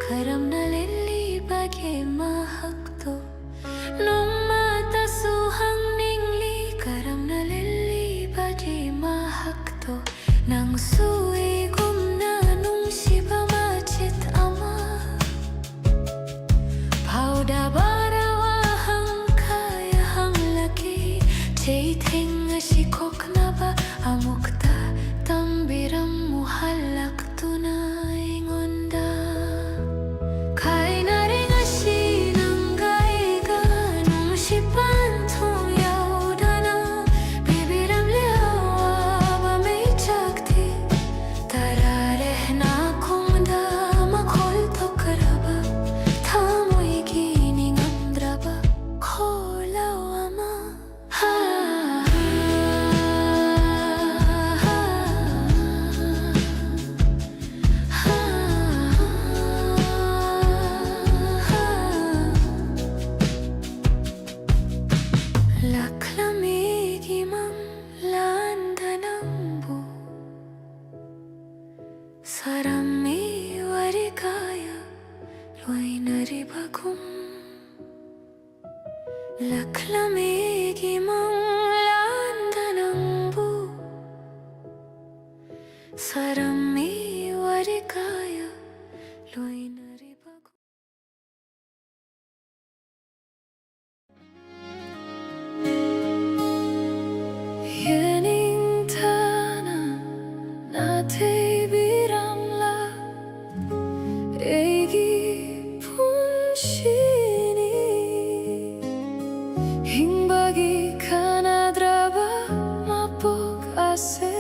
karam na lili bagi mahakto nung mata suhang ningli karam na lili bagi mahakto nang sui gumna nung shiba machit ama pauda barawa hang kaya hang laki jaiting ashikok na ba amukta tambiram muhalak tunay ngonda kai na ring ashi nang gaiga nung shipan thong yau dana bibiram liawa ba may chakti tarare na kongda makhol tokaraba thamoy gining amdraba kholawa ma ha laklamigimang landanambu sarami warikaya loinaribagum laklamigimang landanambu sarami warikaya loinaribagum yening tana natay biramla egi punshini hingbagi kanadraba mapok ase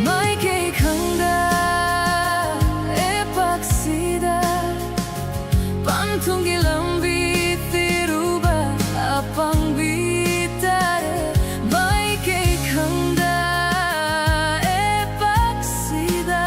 Mai kay khangda epaksida pangtungi lambi tiruba apang bitare mai kay khangda epaksida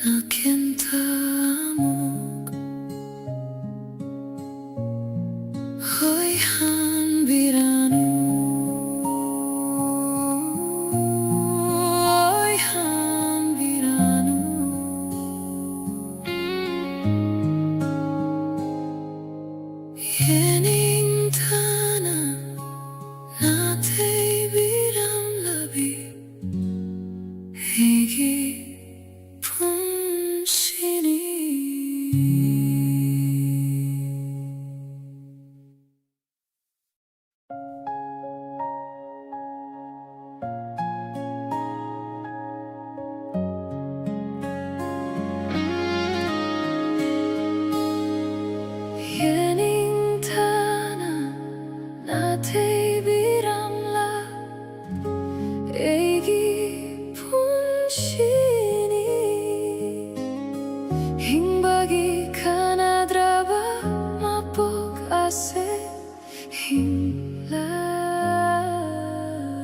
nakintamok Hoy han biranu Hoy han biranu Yening tana natay biram labi Higi punshini Yening tana natay biram la Egi punshini